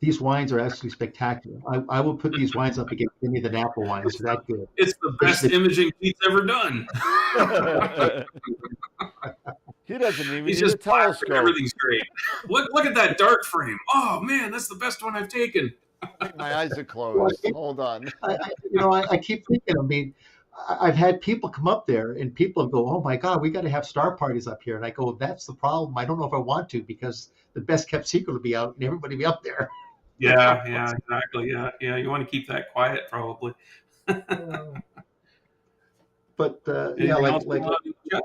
these wines are absolutely spectacular. I will put these wines up against any of the Napa wines. It's They're that good. it's the best Especially imaging Pete's ever done. he doesn't even He's need a just black and telescope. everything's great. Look at that dark frame. Oh man, that's the best one I've taken. I think my eyes are Well, closed. Hold on. I keep thinking. I mean, I've had people come up there, and people go, "Oh my God, we got to have star parties up here." And I go, "That's the problem. I don't know if I want to because the best kept secret will be out, and everybody will be up there." Yeah, yeah, exactly. Yeah, yeah. You want to keep that quiet, probably. But yeah, Anything else? Yeah.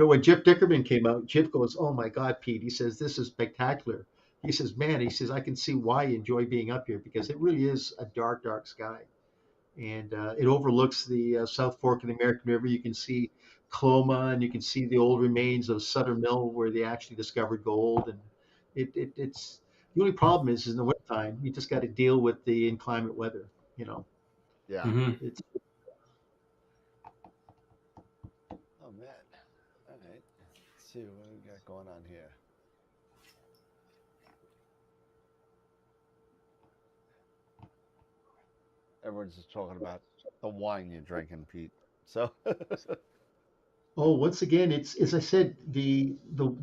when Jeff Dickerman came out, Jeff goes, "Oh my God, Pete," he says, "this is spectacular." He says, "Man," he says, "I can see why you enjoy being up here because it really is a dark, dark sky." And it overlooks the South Fork of the American River. You can see Cloma, and you can see the old remains of Sutter Mill where they actually discovered gold. And it's the only problem is in the wintertime you just got to deal with the inclement weather. You know, Yeah. Hmm. it's Oh man. All right. Let's see what we got going on here. Everyone's just talking about the wine you're drinking, Pete. So once again, it's as I said, the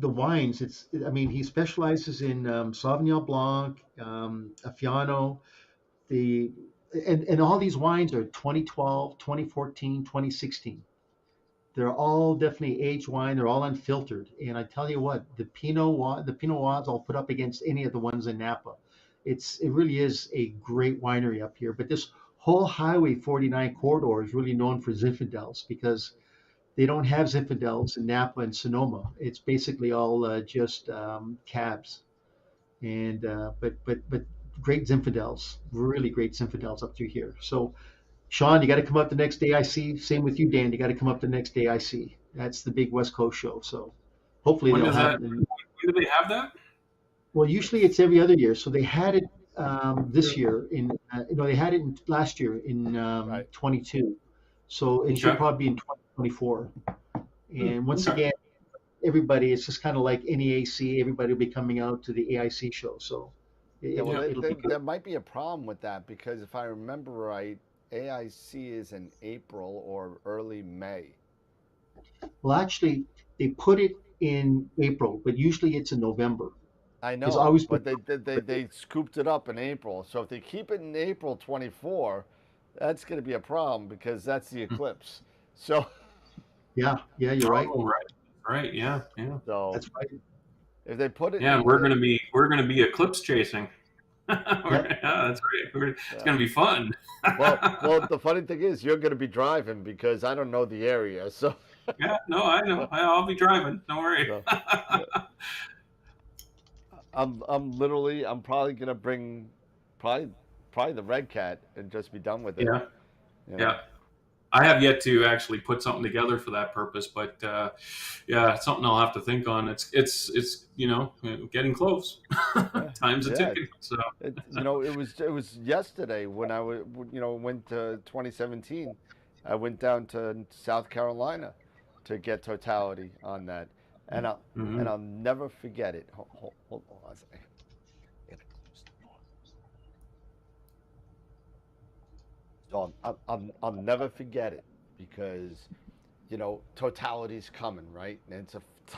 wines. It's I mean he specializes in Sauvignon Blanc, Afiano, the and all these wines are 2012, 2014, 2016. They're all definitely aged wine. They're all unfiltered. And I tell you what, the Pinot Noirs I'll put up against any of the ones in Napa. It really is a great winery up here. But this whole Highway 49 corridor is really known for Zinfandels because they don't have Zinfandels in Napa and Sonoma. It's basically all just cabs. And but great Zinfandels, really great Zinfandels up through here. So Shawn, you got to come up the next day I see. Same with you, Dan. You got to come up the next day I see. That's the big West Coast show. So hopefully When they'll does have that? it. In, When do they have that? well, usually it's every other year. So they had it this year they had it last year in right. 22. So it should Okay. probably be in 2024. Hmm. And once Okay. again, everybody, it's just kind of like NEAC. Everybody will be coming out to the AIC show. So Yeah, well, it'll be good. there might be a problem with that because if I remember right, AIC is in April or early May. Well, actually, they put it in April, but usually it's in November. I It's know, always been. but they scooped it up in April. So if they keep it in April 24, that's going to be a problem because that's the eclipse. So Yeah, yeah, you're right. Oh, right, right, yeah, yeah, so That's right. if they put it yeah. And in, we're gonna be eclipse chasing. Yep. Yeah, that's right. It's yeah. gonna be fun. Well, the funny thing is, you're going to be driving because I don't know the area. So, Yeah, no, I know. I'll be driving. Don't worry. so yeah. I'm probably going to bring probably probably the red cat and just be done with it. Yeah, You know. yeah. I have yet to actually put something together for that purpose, but yeah, it's something I'll have to think on. It's getting close. Yeah, Time's a yeah. ticking. So It was yesterday when went to 2017. I went down to South Carolina to get totality on that, and mhm. I'll never forget it. Hold on a second. So I'll never forget it because totality's coming, right? And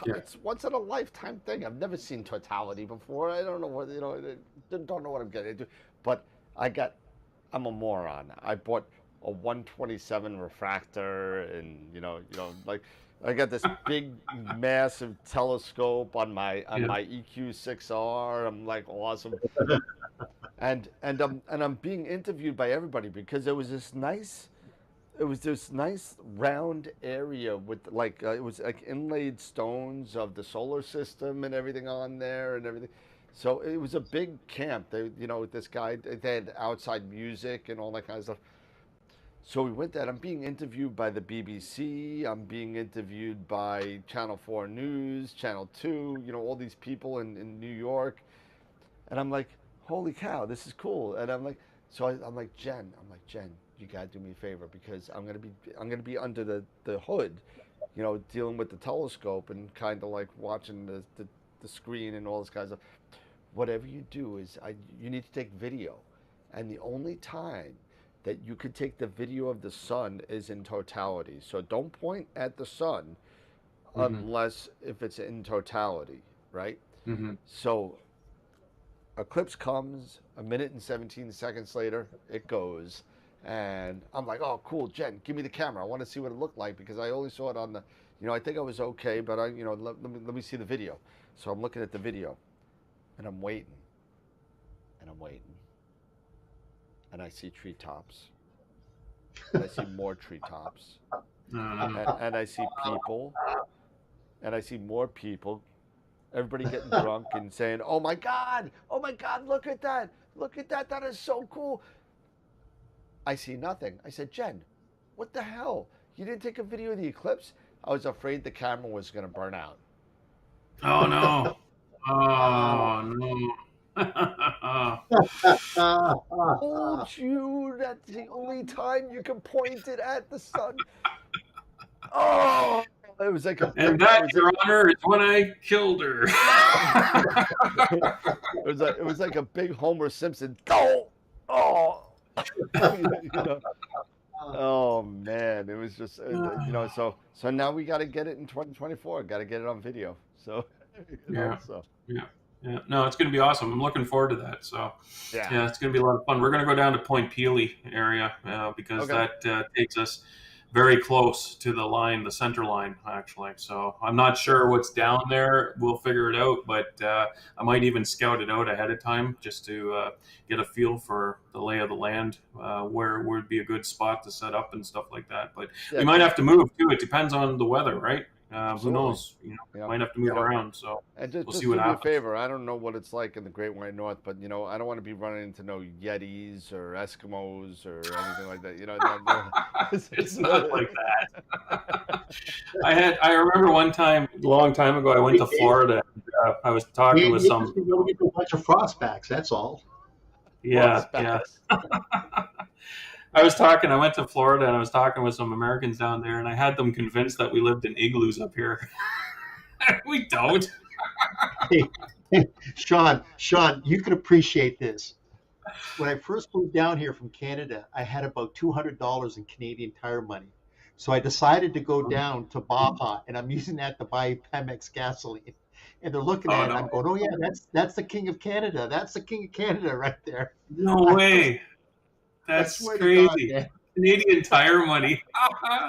Yeah. it's once in a lifetime thing. I've never seen totality before. I don't know what don't know what I'm getting into, but I'm a moron. I bought a 127 refractor, and like I got this big, massive telescope on my Yeah. EQ6R. I'm like awesome, and I'm being interviewed by everybody because it was this nice round area with it was like inlaid stones of the solar system and everything on there and everything. So it was a big camp. This guy, they had outside music and all that kind of stuff. So we went there. I'm being interviewed by the BBC. I'm being interviewed by Channel 4 News, Channel 2, all these people in New York. And I'm like, holy cow, this is cool. And I'm like, Jen, you gotta do me a favor because I'm gonna be under the hood, dealing with the telescope and kind of like watching the screen and all this kind of stuff. Whatever you do you need to take video, and the only time that you could take the video of the sun is in totality. So don't point at the sun Mhm. unless if it's in totality, right? Mhm. So eclipse comes a minute and 17 seconds later, it goes. And I'm like, oh, cool, Jen, give me the camera. I want to see what it looked like because I only saw it on I think I was okay, but let me see the video. So I'm looking at the video and I'm waiting and I'm waiting. And I see treetops. And I see more treetops. And I see people. And I see more people. Everybody getting drunk and saying, oh my God, look at that. Look at that. That is so cool. I see nothing. I said, Jen, what the hell? You didn't take a video of the eclipse? I was afraid the camera was going to burn out. Oh no. Oh no. Told you that's the only time you can point it at the sun. Oh, it was like a And big. that, Your Honor, is when I killed her. It was like a big Homer Simpson. Oh. you know. Oh man, it was just so now we got to get it in 2024. Got to get it on video. So Yeah, so yeah, yeah. No, it's going to be awesome. I'm looking forward to that. So, yeah. yeah, it's going to be a lot of fun. We're going to go down to Point Peely area because Okay. that takes us very close to the line, the center line, actually. So I'm not sure what's down there. We'll figure it out, but I might even scout it out ahead of time just to get a feel for the lay of the land, where would be a good spot to set up and stuff like that. But Yeah, we might have to move too. It depends on the weather, right? Who absolutely. knows? Might have to move around. So And we'll just see do what me a happens. favor. I don't know what it's like in the Great White North, but I don't want to be running into no Yetis or Eskimos or anything like that. It's not like that. I remember one time, a long time ago, I went to Florida. And, I was talking with You some. just go get a bunch of frostbacks. That's all. Yeah, yeah. I went to Florida and I was talking with some Americans down there, and I had them convinced that we lived in igloos up here. We don't. Hey, Shawn, you can appreciate this. when I first moved down here from Canada, I had about $200 in Canadian Tire money. So I decided to go down to Baja, and I'm using that to buy Pemex gasoline. And they're looking Oh at it, and no, I'm going, "Oh yeah, that's the king of Canada. That's the king of Canada right there." no I, way. I That's swear to God, crazy. man. Canadian Tire money.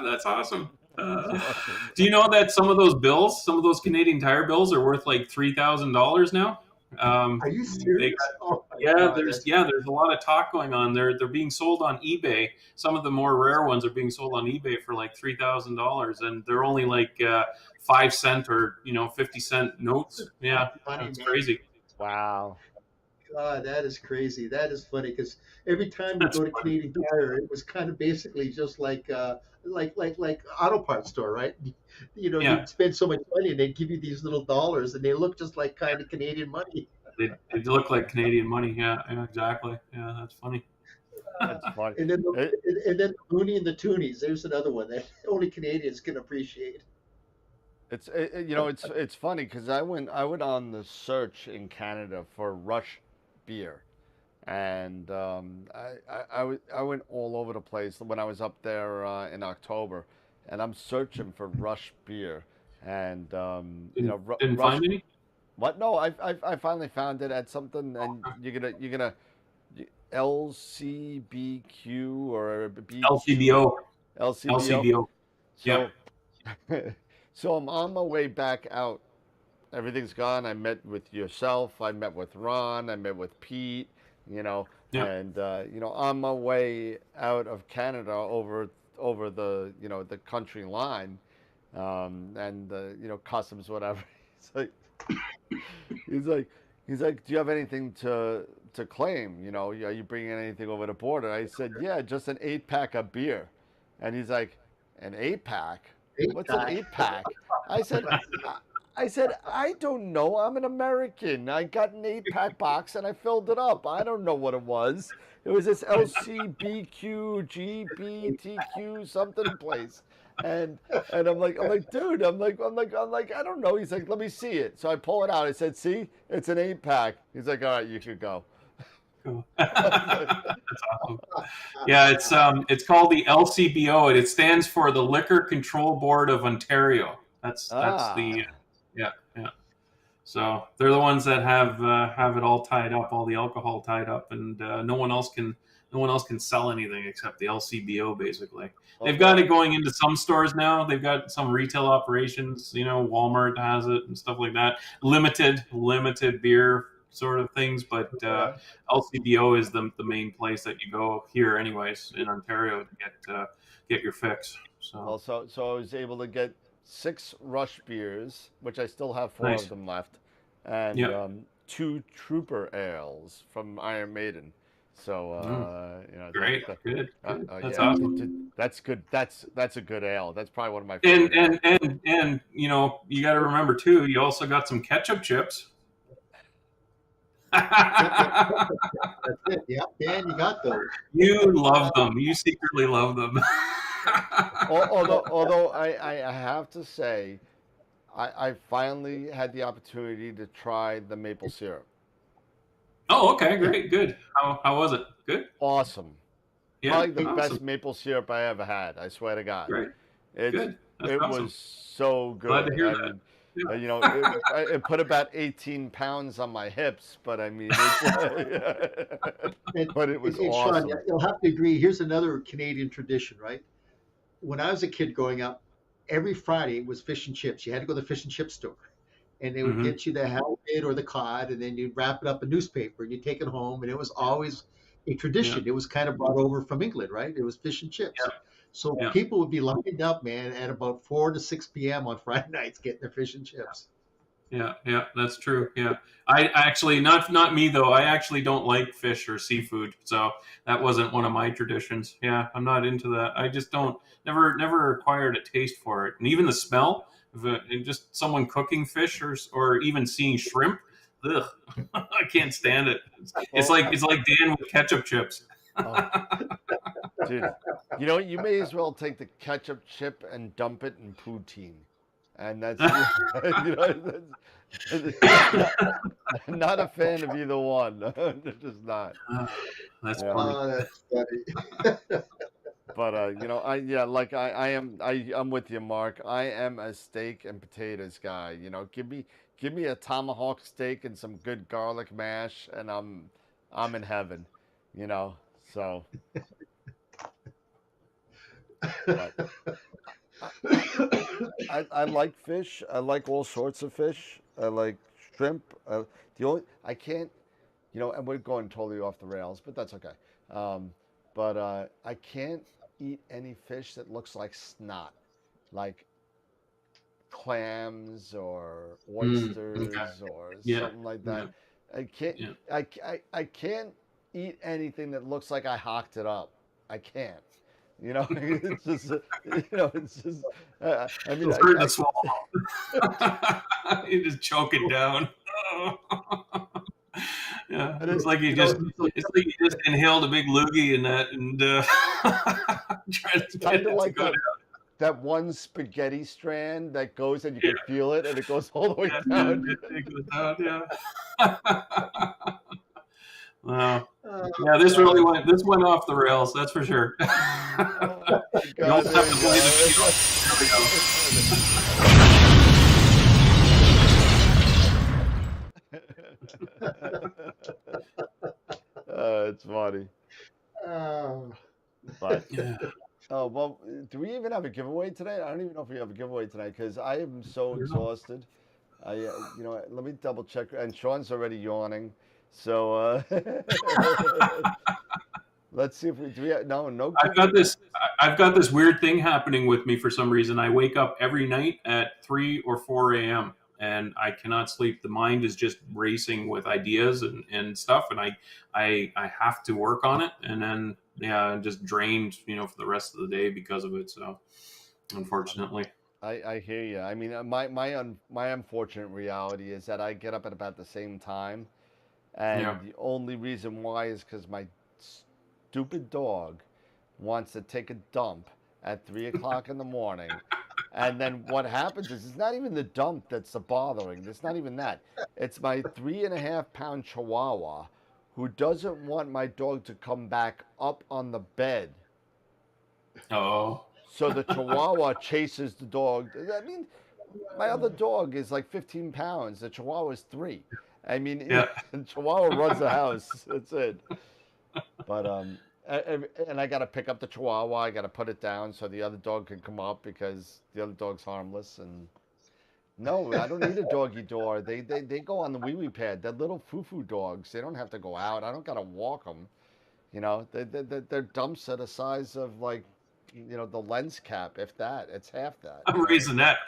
That's awesome. That's awesome. Do you know that some of those bills, some of those Canadian Tire bills, are worth like $3,000 now? Are you They serious? Oh my Yeah, God, that's there's a lot of talk going on. They're being sold on eBay. Some of the more rare ones are being sold on eBay for like $3,000, and they're only like 5 cent or 50 cent notes. Yeah, funny, that's man. crazy. Wow. God, that is crazy. That is funny because every time you That's go to funny. Canadian Tire, it was kind of basically just like auto parts store, right? You know, Yeah, you'd spend so much money and they'd give you these little dollars and they look just like kind of Canadian money. they look like Canadian money. Yeah, yeah, exactly. Yeah, that's funny. That's funny. And then It, the Looney and the Toonies. There's another one that only Canadians can appreciate. it's funny because I went on the search in Canada for Rush beer, and I went all over the place when I was up there in October, and I'm searching for Rush beer, and Didn't Rush. find any. What? No, I finally found it at something, and LCBQ or BQ LCBO, LCBO. LCBO. Yep. So so I'm on my way back out. Everything's gone. I met with yourself. I met with Ron. I met with Pete. You know, Yep. and on my way out of Canada over the country line, and customs whatever. He's like he's like he's like, do you have anything to claim? Are you bringing anything over the border? I said, yeah, just an 8 pack of beer, and he's like, an 8 pack? What's an 8 pack? I said, I said, I don't know. I'm an American. I got an 8 pack box and I filled it up. I don't know what it was. It was this LCBQGBTQ something place. And I'm like, dude, I'm like, I don't know. He's like, let me see it. So I pull it out. I said, see, it's an 8 pack. He's like, all right, you should go. Cool. That's awesome. Yeah, it's called the LCBO, and it stands for the Liquor Control Board of Ontario. That's the Ah, yeah, yeah. So they're the ones that have it all tied up, all the alcohol tied up, and no one else can sell anything except the LCBO. Basically, they've got well, it going into some stores now. They've got some retail operations. Walmart has it and stuff like that. Limited beer sort of things, but Yeah. LCBO is the main place that you go here, anyways, in Ontario to get your fix. So well, so I was able to get 6 Rush beers, which I still have 4 of nice. them left, and Yeah. 2 Trooper ales from Iron Maiden. So Mm, that, great. that Good. Good. That's yeah, awesome. that's good. That's a good ale. That's probably one of my And favorite ales. and and and you got to remember too. You also got some ketchup chips. Yep, yep, yep, that's it. Yep, Dan, you got those. You love them. You secretly love them. Although I have to say, I finally had the opportunity to try the maple syrup. Oh, okay, great, good. How was it? Good. Awesome. Yeah, Probably the best awesome. maple syrup I ever had. I swear to God. Great, It's good. That's it awesome. was so Glad to good. hear I that. mean, Yeah. it put about 18 pounds on my hips, but I mean, And, but it was and Sean, awesome. you'll have to agree. Here's another Canadian tradition, right? When I was a kid growing up, every Friday was fish and chips. You had to go to the fish and chip store, and they would Hmm. get you the halibut or the cod, and then you'd wrap it up in newspaper and you take it home, and it was always a Yeah, tradition. It was kind of brought over from England, right? It was fish and chips. yeah, So yeah. people would be lined up, man, at about 4 to 6 p.m. on Friday nights getting their fish and chips. Yeah, yeah, that's true. Yeah, I actually not me though. I actually don't like fish or seafood, so that wasn't one of my traditions. Yeah, I'm not into that. I just don't never acquired a taste for it, and even the smell of it, and just someone cooking fish or even seeing shrimp. Ugh, I can't stand it. It's Well, like it's like Dan with ketchup chips. oh, dude, you may as well take the ketchup chip and dump it in poutine, and that's you know, not, not a fan of either one. They're just not. Uh, that's Yeah. funny. Oh, that's funny. But you know, I'm with you, Mark. I am a steak and potatoes guy. You know, give me a tomahawk steak and some good garlic mash, and I'm in heaven. You know, so but I, I like fish. I like all sorts of fish. I like shrimp. The only I can't, you know, and we're going totally off the rails, but that's okay. Um, but I can't eat any fish that looks like snot, like clams or Okay. oysters or Yeah. something like Yeah. that. I can't. Yeah. I can't eat anything that looks like I hocked it up. I can't. You know, it's just, you know, it's just. I mean, It's hard to swallow. You just choke it down. Yeah, and it, You know, it's like you just inhaled a big loogie in that and tried to get kind of it to like go down. that one spaghetti strand that goes and you can feel it and it goes all the way Yeah, down. it goes down, yeah. Wow. uh, Yeah, this went off the rails, that's for sure. Oh my You'll God, have there to you play the video. It's funny, uh, but There we go. Yeah. oh well. Do we even have a giveaway today? I don't even know if we have a giveaway tonight because I am so No. exhausted. You know, let me double check. And Sean's already yawning, so let's see if we do. We have, no I've got giveaway. this. I've got this weird thing happening with me for some reason. I wake up every night at 3 or 4 a.m. and I cannot sleep. The mind is just racing with ideas and stuff, and I have to work on it. And then yeah, I'm just drained, for the rest of the day because of it. So unfortunately, I hear you. I mean, my unfortunate reality is that I get up at about the same time, yeah. and the only reason why is because my stupid dog wants to take a dump at 3 o'clock in the morning. And then what happens is it's not even the dump that's the bothering. It's not even that. It's my 3.5 pound chihuahua who doesn't want my dog to come back up on the bed. Oh. So the chihuahua chases the dog. I mean, my other dog is like 15 pounds. The chihuahua is 3. I mean, Yeah. the chihuahua runs the house. That's it. But and I got to pick up the chihuahua. I got to put it down so the other dog can come up because the other dog's harmless. And no, I don't need a doggy door. They go on the wee wee pad. They're little foo foo dogs. They don't have to go out. I don't got to walk them. You know, they're dumps are the size of like, the lens cap. If that, it's half that. I'm raising that.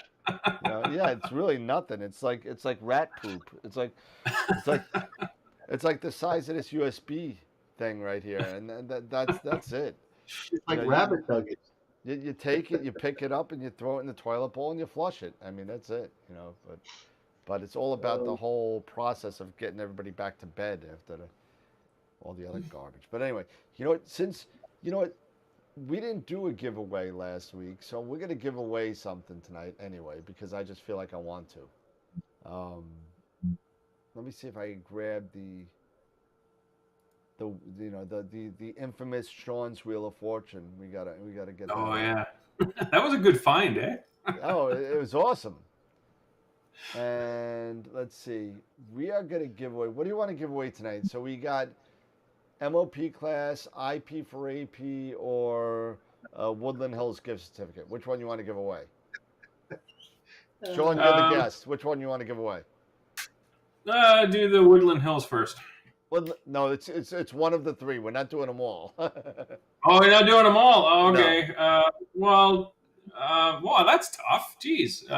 Yeah, it's really nothing. It's like rat poop. It's like the size of this USB thing right here, and that's it. it's You like know, you, rabbit nuggets. you take it, you pick it up, and you throw it in the toilet bowl, and you flush it. I mean, that's it. But it's all about the Uh, whole process of getting everybody back to bed after all the other garbage. But anyway, since we didn't do a giveaway last week, so we're gonna give away something tonight anyway because I just feel like I want to. Let me see if I can grab the infamous Sean's Wheel of Fortune. We gotta get that Oh out. yeah, that was a good find, eh? Oh, it was awesome. And let's see, we are gonna give away. What do you want to give away tonight? So we got MOP class, IP for AP, or Woodland Hills gift certificate. Which one you want to give away? Sean, you're the Um, guest. Which one you want to give away? do the Woodland Hills first. Well, no, it's one of the three. We're not doing them all. Oh, you're not doing them all. Oh, No. okay. Well, that's tough. Jeez.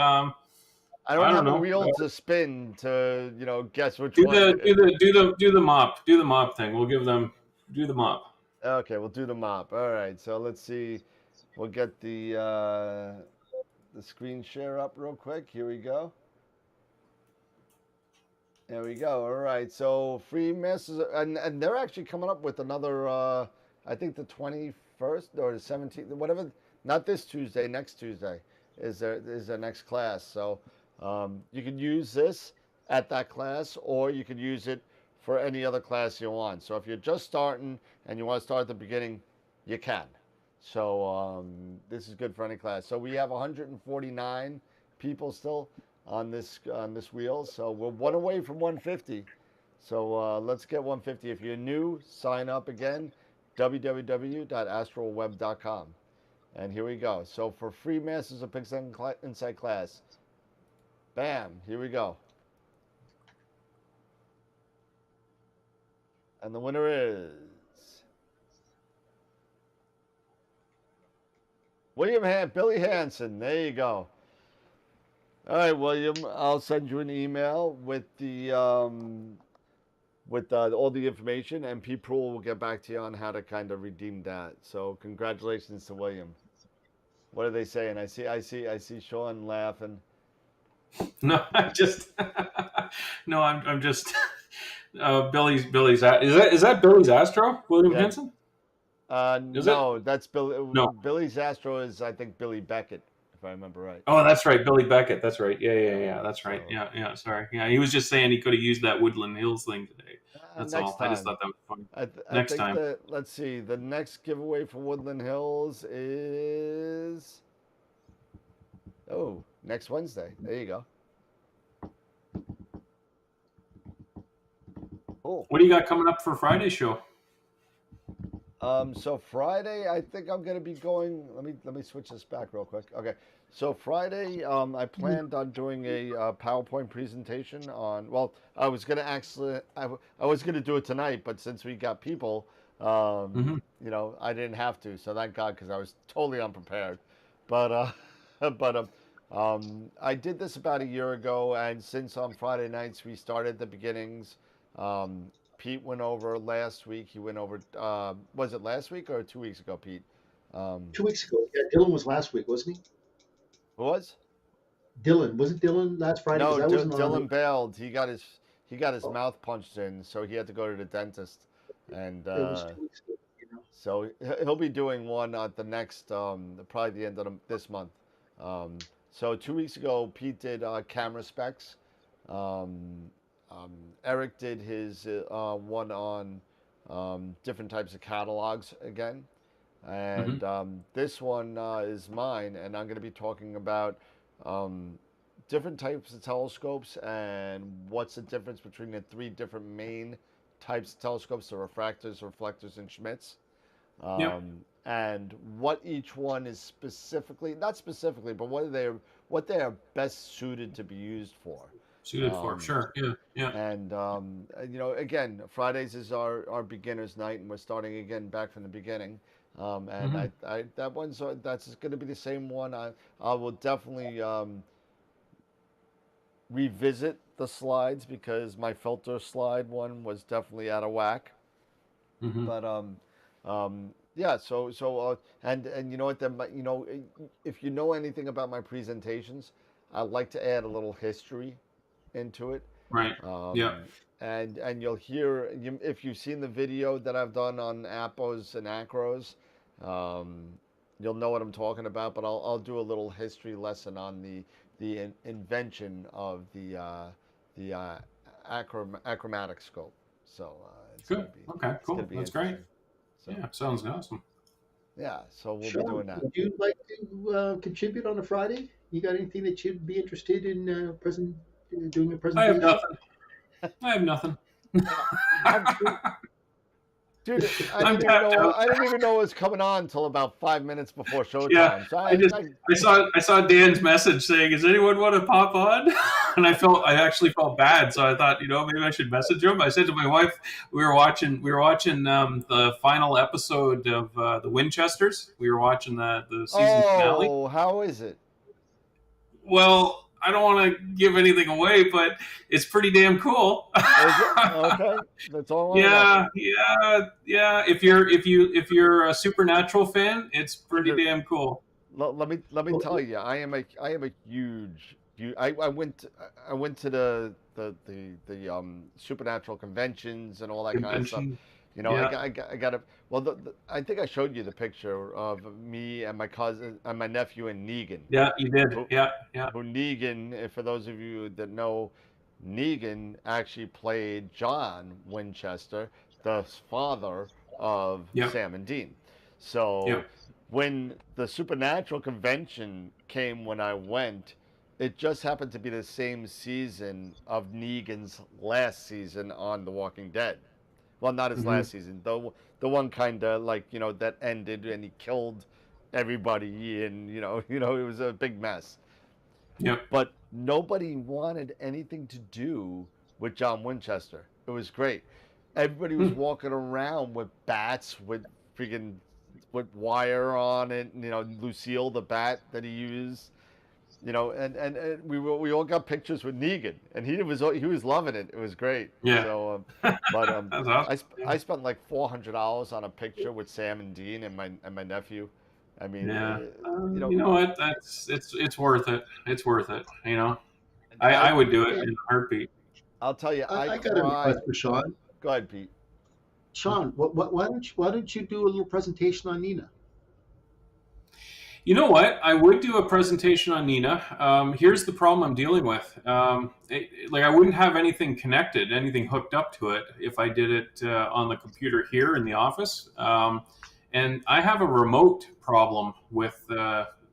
I don't I don't have a know. wheel to spin to guess which Do one. the mop thing. We'll give them do the mop. Okay, we'll do the mop. All right, so let's see. We'll get the screen share up real quick. Here we go. There we go. All right, so free masters, and they're actually coming up with another. I think the 21st or the 17th, whatever. Not this Tuesday, next Tuesday. is their next class. So you can use this at that class, or you can use it for any other class you want. So if you're just starting and you want to start at the beginning, you can. So this is good for any class. So we have 149 people still on this wheel. So we're one away from 150. So let's get 150. If you're new, sign up again, www.astroweb.com. And here we go. So for free Masters of Pixel Insight class, bam, here we go. And the winner is Billy Hansen. There you go. All right, William. I'll send you an email with the all the information, and Pete Proul will get back to you on how to kind of redeem that. So congratulations to William. What are they saying? I see Shawn laughing. No, I'm just no, I'm just Billy's is that Billy's Astro, William Yeah. Hansen? Is it? No, that's Billy. No. Billy's Astro is, I think, Billy Beckett, if I remember right. Oh, that's right, Billy Beckett. That's right. Yeah. That's right. So, Yeah. Sorry. Yeah, he was just saying he could have used that Woodland Hills thing today. That's next all. time. I just thought that was funny. I Next think time. let's see. The next giveaway for Woodland Hills is next Wednesday. There you go. Cool. What do you got coming up for Friday's show? So Friday, I think I'm gonna be going. Let me switch this back real quick. Okay. So Friday, I planned on doing a PowerPoint presentation on. Well, I was gonna actually, I was gonna do it tonight, but since we got people, I didn't have to. So thank God, because I was totally unprepared. But I did this about a year ago, and since on Friday nights we started the beginnings. Pete went over last week. He went over. Was it last week or 2 weeks ago, Pete? 2 weeks ago. Yeah, Dylan was last week, wasn't he? Who was? Dylan. Wasn't Dylan last Friday? No, I wasn't Dylan bailed. He got his mouth punched in, so he had to go to the dentist. And It was 2 weeks ago. so he'll be doing one at the next, probably the end of this month. So 2 weeks ago, Pete did camera specs. Eric did his one on different types of catalogs again. And this one is mine, and I'm going to be talking about different types of telescopes and what's the difference between the three different main types of telescopes: the refractors, reflectors, and Schmitz. And what each one is specifically, not specifically, but what they are best suited to be used for. Sure. Yeah. And again, Fridays is our beginners night, and we're starting again back from the beginning. And that's going to be the same one. I will definitely revisit the slides, because my filter slide one was definitely out of whack. But yeah. So and you know what? If you know anything about my presentations, I like to add a little history into it. Right. And you'll hear, if you've seen the video that I've done on Appos and Acros, you'll know what I'm talking about. But I'll do a little history lesson on the invention of the achromatic scope. So it's good. Okay, cool. That's great. So, yeah, sounds awesome. Yeah, so we'll Shawn, be doing that. Would you like to contribute on a Friday? You got anything that you'd be interested in doing a presentation? I have nothing. Dude, I didn't even know it was coming on until about 5 minutes before showtime. Yeah, So I saw Dan's message saying, "Does anyone want to pop on?" And I actually felt bad, so I thought, maybe I should message him. I said to my wife, we were watching the final episode of the Winchesters. We were watching the season finale. Oh, how is it? Well, I don't want to give anything away, but it's pretty damn cool. Okay, that's all. Yeah. If you're a Supernatural fan, it's pretty damn cool. Let me tell you, I am a huge. I went to the Supernatural conventions and all that kind of stuff. You know, Yeah. I got to. Well, I think I showed you the picture of me and my cousin and my nephew in Negan. Yeah, you did. Who, Yeah. Yeah. who Negan? For those of you that know, Negan actually played John Winchester, the father of Yep. Sam and Dean. So Yep. when the Supernatural convention came when I went, it just happened to be the same season of Negan's last season on The Walking Dead. Well, not his Hmm. last season, though. The one kind of like that ended and he killed everybody, and it was a big mess. Yep. But nobody wanted anything to do with John Winchester. It was great. Everybody was Hmm. walking around with bats with freaking with wire on it. Lucille the bat that he used. And we all got pictures with Negan, and he was loving it. It was great. Yeah. So, but That's awesome. I spent like $400 on a picture with Sam and Dean and my nephew. I mean, Yeah. you know, You know what? It's worth it. It's worth it. You know, I I would do it Hey, in a heartbeat. I'll tell you, I I got a request cried. for Sean. Go ahead, Pete. Sean, why don't you do a little presentation on Nina? You know what? I would do a presentation on Nina. Here's the problem I'm dealing with. Like I wouldn't have anything connected, anything hooked up to it if I did it on the computer here in the office. And I have a remote problem with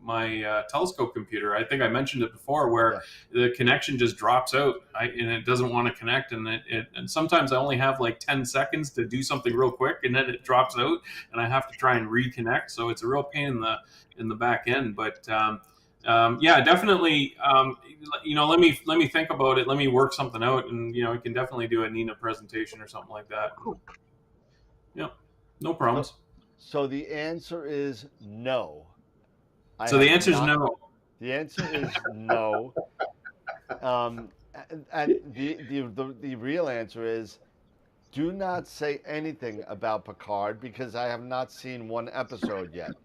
my telescope computer. I think I mentioned it before, where Yeah. the connection just drops out, and it doesn't want to connect. And sometimes I only have like 10 seconds to do something real quick, and then it drops out, and I have to try and reconnect. So it's a real pain in the back end. But yeah, definitely. Let me think about it. Let me work something out, and we can definitely do a Nina presentation or something like that. Cool. Yeah, no So, problems. so the answer is no. I So the have answer is not. no. The answer is no. Um, and the real answer is do not say anything about Picard because I have not seen one episode yet.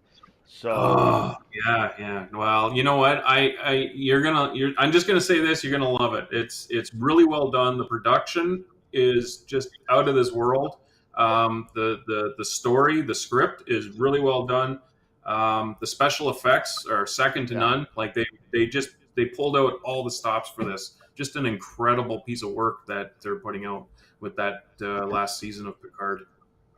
So Oh yeah, yeah. Well, you know what? I'm just gonna say this. You're gonna love it. It's really well done. The production is just out of this world. The story, the script is really well done. The special effects are second to yeah, none. Like they pulled out all the stops for this. Just an incredible piece of work that they're putting out with that last season of Picard.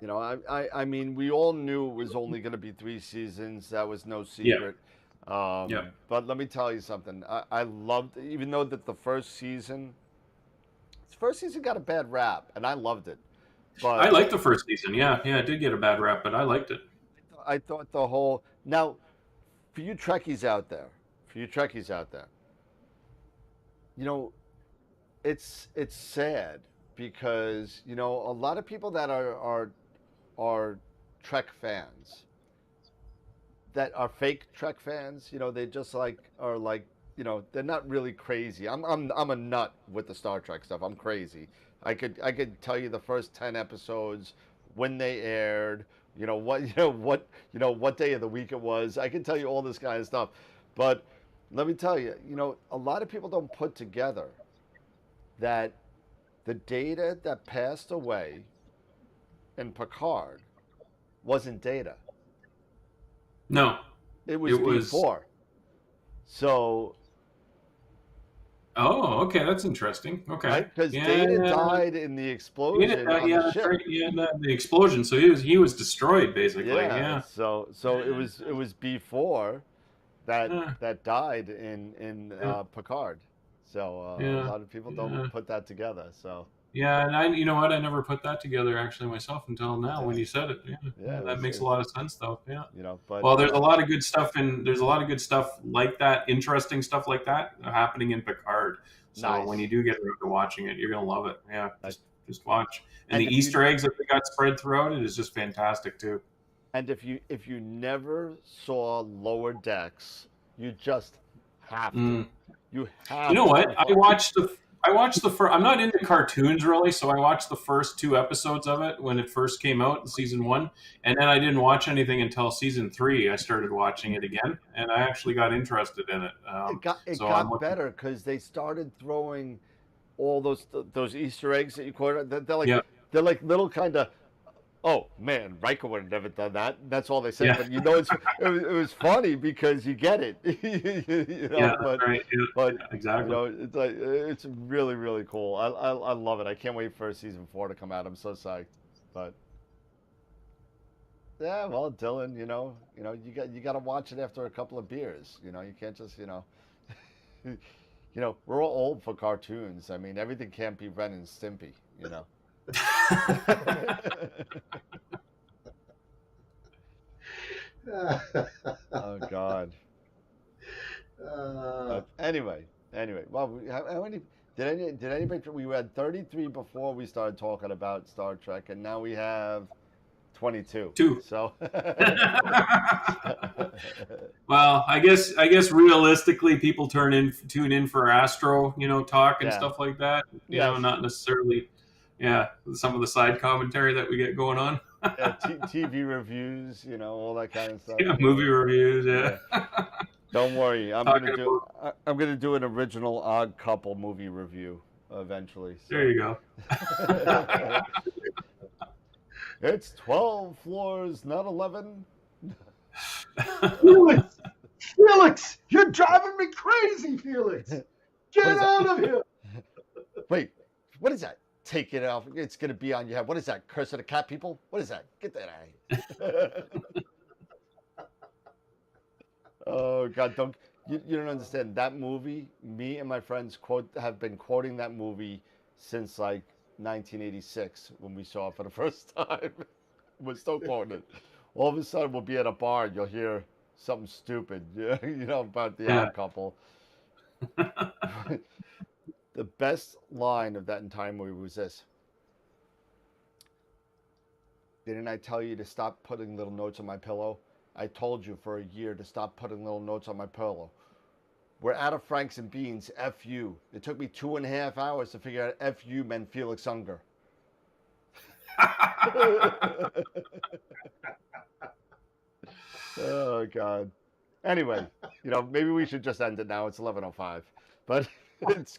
I mean, we all knew it was only going to be 3 seasons. That was no Yeah, secret. yeah. But let me tell you something. I loved, even though that the first season got a bad rap, and I loved it. I But liked the first season. Yeah, yeah. It did get a bad rap, but I liked it. I thought the whole now for you Trekkies out there, you know, it's sad because a lot of people that are Trek fans that are fake Trek fans. They just are like they're not really crazy. I'm a nut with the Star Trek stuff. I'm crazy. I could tell you the first 10 episodes when they aired. What day of the week it was. I can tell you all this kind of stuff, but let me tell you, a lot of people don't put together that the Data that passed away in Picard wasn't Data. No, It it was was. before. So, Oh, okay, that's interesting. Okay, right? Because yeah, Data yeah, died in the yeah, explosion on yeah, the that's ship. right. Yeah, the explosion. So he was destroyed basically. Yeah. Yeah, So it was before that yeah, that died in yeah, Picard. So a yeah, lot of people don't yeah. put that together. So Yeah, and you know what? I never put that together actually myself until now yeah, when you said it. Yeah, yeah, yeah, it that was makes a lot of sense though. Yeah. but Well, there's a lot of good stuff like that, interesting stuff like that happening in Picard. So when you nice. do get around to watching it, you're gonna love it. Yeah, Uh, just watch. And the And if you Easter eggs that they got spread throughout it is just fantastic too. if you never saw Lower Decks, you just have to. Mm. You You have know to. what? I watched the first. I'm not into cartoons really, so I watched the first two episodes of it when it first came out in season one, and then I didn't watch anything until season three. I started watching it again, and I actually got interested in it. It So I'm got looking. better because they started throwing all those Easter eggs that you quoted. They're like Yeah, they're like little kind of Oh man, Riker would have never done that. That's all they said. Yeah, But it was funny because you get it, you yeah, know. that's right. Yeah, But yeah, exactly. it's like it's really really cool. I love it. I can't wait for season 4 to come out. I'm so psyched. But yeah, well, Dylan, you got to watch it after a couple of beers. You can't just we're all old for cartoons. I mean, everything can't be Ren and Stimpy. You know. Oh God. uh, Anyway. Well, how many did anybody? We had 33 before we started talking about Star Trek, and now we have 22. Two. So. Well, I guess realistically, people tune in for Astro, talk and Yeah. stuff like that. Yes. Not necessarily, yeah, some of the side commentary that we get going on. Yeah. TV reviews, all that kind of stuff. Yeah, movie reviews. Yeah. Yeah, Don't worry. I'm gonna talking do. about. I'm gonna do an original Odd Couple movie review eventually. There So. you go. It's 12 floors, not 11. Felix, Felix, you're driving me crazy, Felix. Get What is out that? of here. Wait, what is that? Take it off. It's gonna be on your head. What is that? Curse of the Cat People? What is that? Get that out of here. Oh God, you don't understand that movie? Me and my friends have been quoting that movie since like 1986 when we saw it for the first time. We're still quoting it. All of a sudden, we'll be at a bar and you'll hear something stupid, about the Yeah. Odd Couple. The best line of that entire movie was this: "Didn't I tell you to stop putting little notes on my pillow? I told you for a year to stop putting little notes on my pillow. We're out of Franks and Beans. F you. It took me 2.5 hours to figure out F you meant Felix Unger." Oh God. Anyway, maybe we should just end it now. It's 11:05, but it's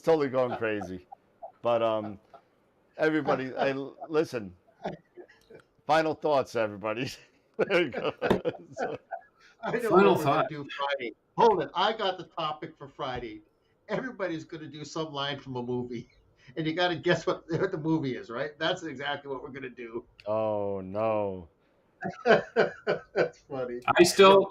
totally going crazy. But everybody, hey, listen. Final thoughts, everybody. There you go. So, I know Final what we're going thought. to do Friday. Hold it. I got the topic for Friday. Everybody's going to do some line from a movie. And you got to guess what the movie is, right? That's exactly what we're going to do. oh no. That's funny.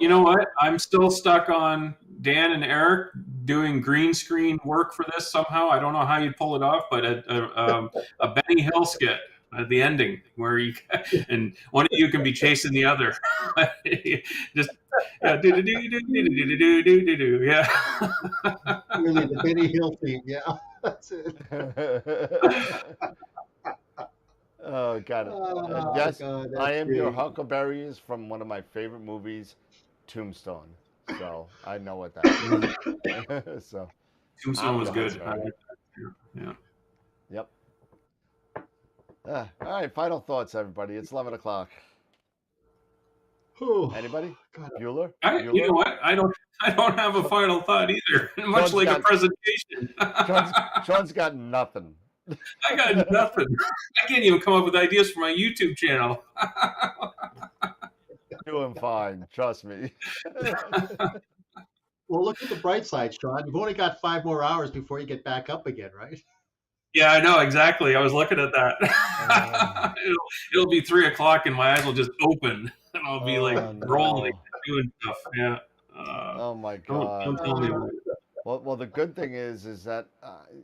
You know what? I'm still stuck on Dan and Eric doing green screen work for this somehow. I don't know how you pull it off, but a Benny Hill skit at the ending where and one of you can be chasing the other. Just yeah, do do do do do do do do do do. Yeah. Really, the Benny Hill theme. Yeah, that's it. Oh God. Oh, Yes, God, I that's am your great. Huckleberries from one of my favorite movies, Tombstone. So I know what that is. So Tombstone I'm was your good. I Huckleberry. like that. Yeah. Yep. All right. Final thoughts, everybody. It's 11 o'clock. Oh, Anybody? God. Bueller? You know Bueller? what? I don't have a final thought either. Much Sean's like a got presentation. Sean's got nothing. I got nothing. I can't even come up with ideas for my YouTube channel. Doing fine. Trust me. Well, look at the bright side, Sean. You've only got 5 more hours before you get back up again, right? Yeah, I know exactly. I was looking at Oh, that. It'll be 3 o'clock and my eyes will just open and I'll be like oh rolling, no. doing stuff. Yeah. Oh my Don't God. tell me about it. Well, the good thing is that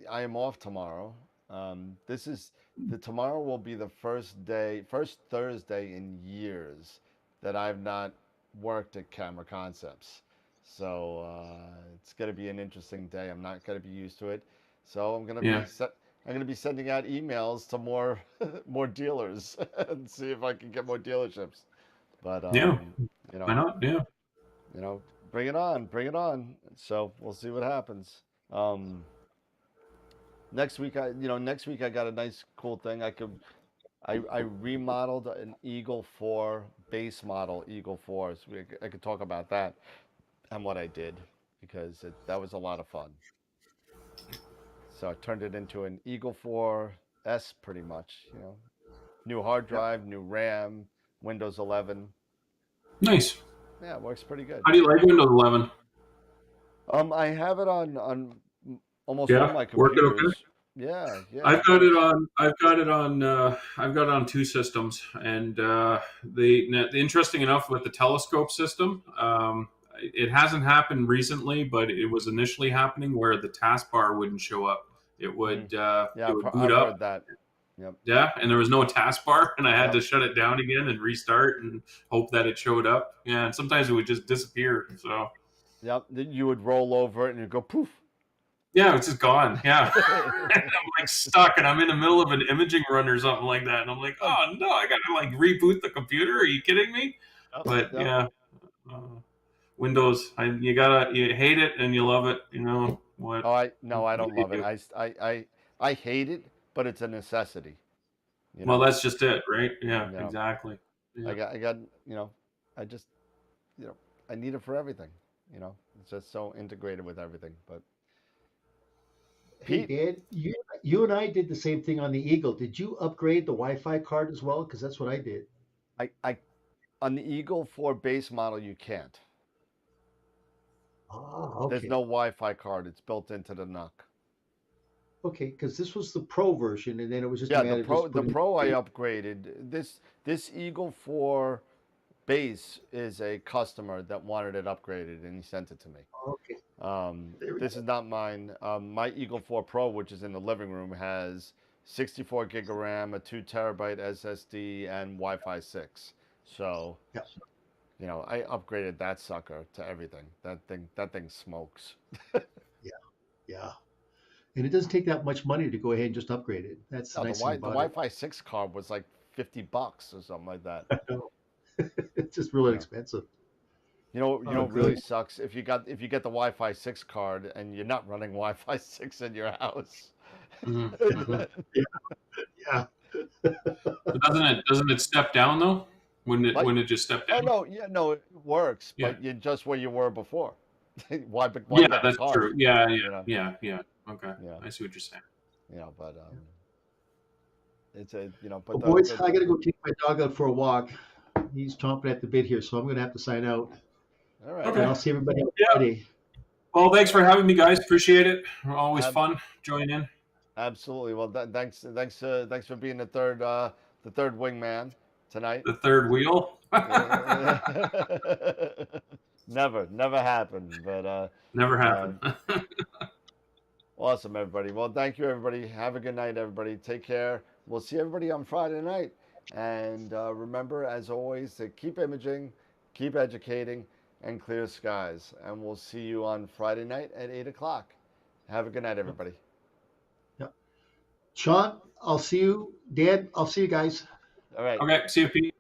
I am off tomorrow. This is the tomorrow will be the first Thursday in years that I've not worked at Camera Concepts. So it's going to be an interesting day. I'm not going to be used to it. So Yeah. I'm going to be sending out emails to more more dealers and see if I can get more dealerships. But Yeah. you Why know, not? Yeah. you know, bring it on, bring it on. So we'll see what happens. Um, next week I got a nice cool thing. I remodeled an Eagle 4 base model Eagle 4, so I could talk about that and what I did because that was a lot of fun. So I turned it into an Eagle 4S pretty much. New hard Yep. drive, new RAM, Windows 11. Nice. Yeah, it works pretty good. How do you like Windows 11? I have it on almost all Yeah, my working okay. computers. Yeah, yeah, I've it got it works. on. I've got it on two systems, and the interesting enough with the telescope system, it hasn't happened recently, but it was initially happening where the taskbar wouldn't show up. Hmm. Yeah, It would boot I've up, heard that. Yep. yeah, and there was no taskbar, and I had Yep. to shut it down again and restart and hope that it showed up. Yeah, and sometimes it would just disappear. So Yep. Then you would roll over it and you go poof. yeah, it's just gone. Yeah. And I'm like stuck and I'm in the middle of an imaging run or something like that. And I'm like, Yep. oh no, I gotta like reboot the computer. Are you kidding me? But Yep. yeah, uh, Windows, you hate it and you love it. You know what? Oh, I What don't do you love it. do? I hate it, but it's a necessity. You Well, know. that's just it, right? Yeah, You know. exactly. Yeah. I got. You know. I just. You know. I need it for everything. You know. It's just so integrated with everything. But Hey, Pete, Dan, you and I did the same thing on the Eagle. Did you upgrade the Wi-Fi card as well? Because that's what I did. I on the Eagle 4 base model you can't. Ah, There's okay. no Wi-Fi card. It's built into the NUC. Okay, because this was the Pro version, and then it was just a Yeah, matter of just the putting. Pro I upgraded. This Eagle 4 base is a customer that wanted it upgraded, and he sent it to me. Okay, there we This go. is not mine. My Eagle 4 Pro, which is in the living room, has 64 gig of RAM, a 2 terabyte SSD, and Wi-Fi 6. So, Yeah, you know, I upgraded that sucker to everything. That thing smokes. yeah, yeah. And it doesn't take that much money to go ahead and just upgrade it. That's the No, nice thing The about it. Wi-Fi 6 card was like $50 or something like that. It's just really You know, expensive. you Oh, know, good. really sucks if you get the Wi-Fi 6 card and you're not running Wi-Fi 6 in your house. Hmm. Hmm. Yeah, yeah. But doesn't it step down though? Like, Wouldn't it just step oh down? no, yeah, no, it works, Yeah. but you're just where you were before. Why Yeah, get the that's card? true. Yeah, yeah, You know, yeah, yeah. Okay, yeah, I see what you're saying. you know, but it's a Well, boys, I got to go take my dog out for a walk. He's chomping at the bit here, so I'm going to have to sign out. all right, But Okay. I'll see everybody on Yeah. Friday. Well, thanks for having me, guys. Appreciate it. Always Ab- fun joining in. absolutely. Well, thanks for being the third wingman tonight. The third wheel. Never happened, but Never happened. um, awesome, everybody. Well, thank you, everybody. Have a good night, everybody. Take care. We'll see everybody on Friday night. And remember, as always, to keep imaging, keep educating, and clear skies. And we'll see you on Friday night at 8 o'clock. Have a good night, everybody. Yeah. Sean, I'll see you. Dan, I'll see you guys. All right. Okay, see you, Pete.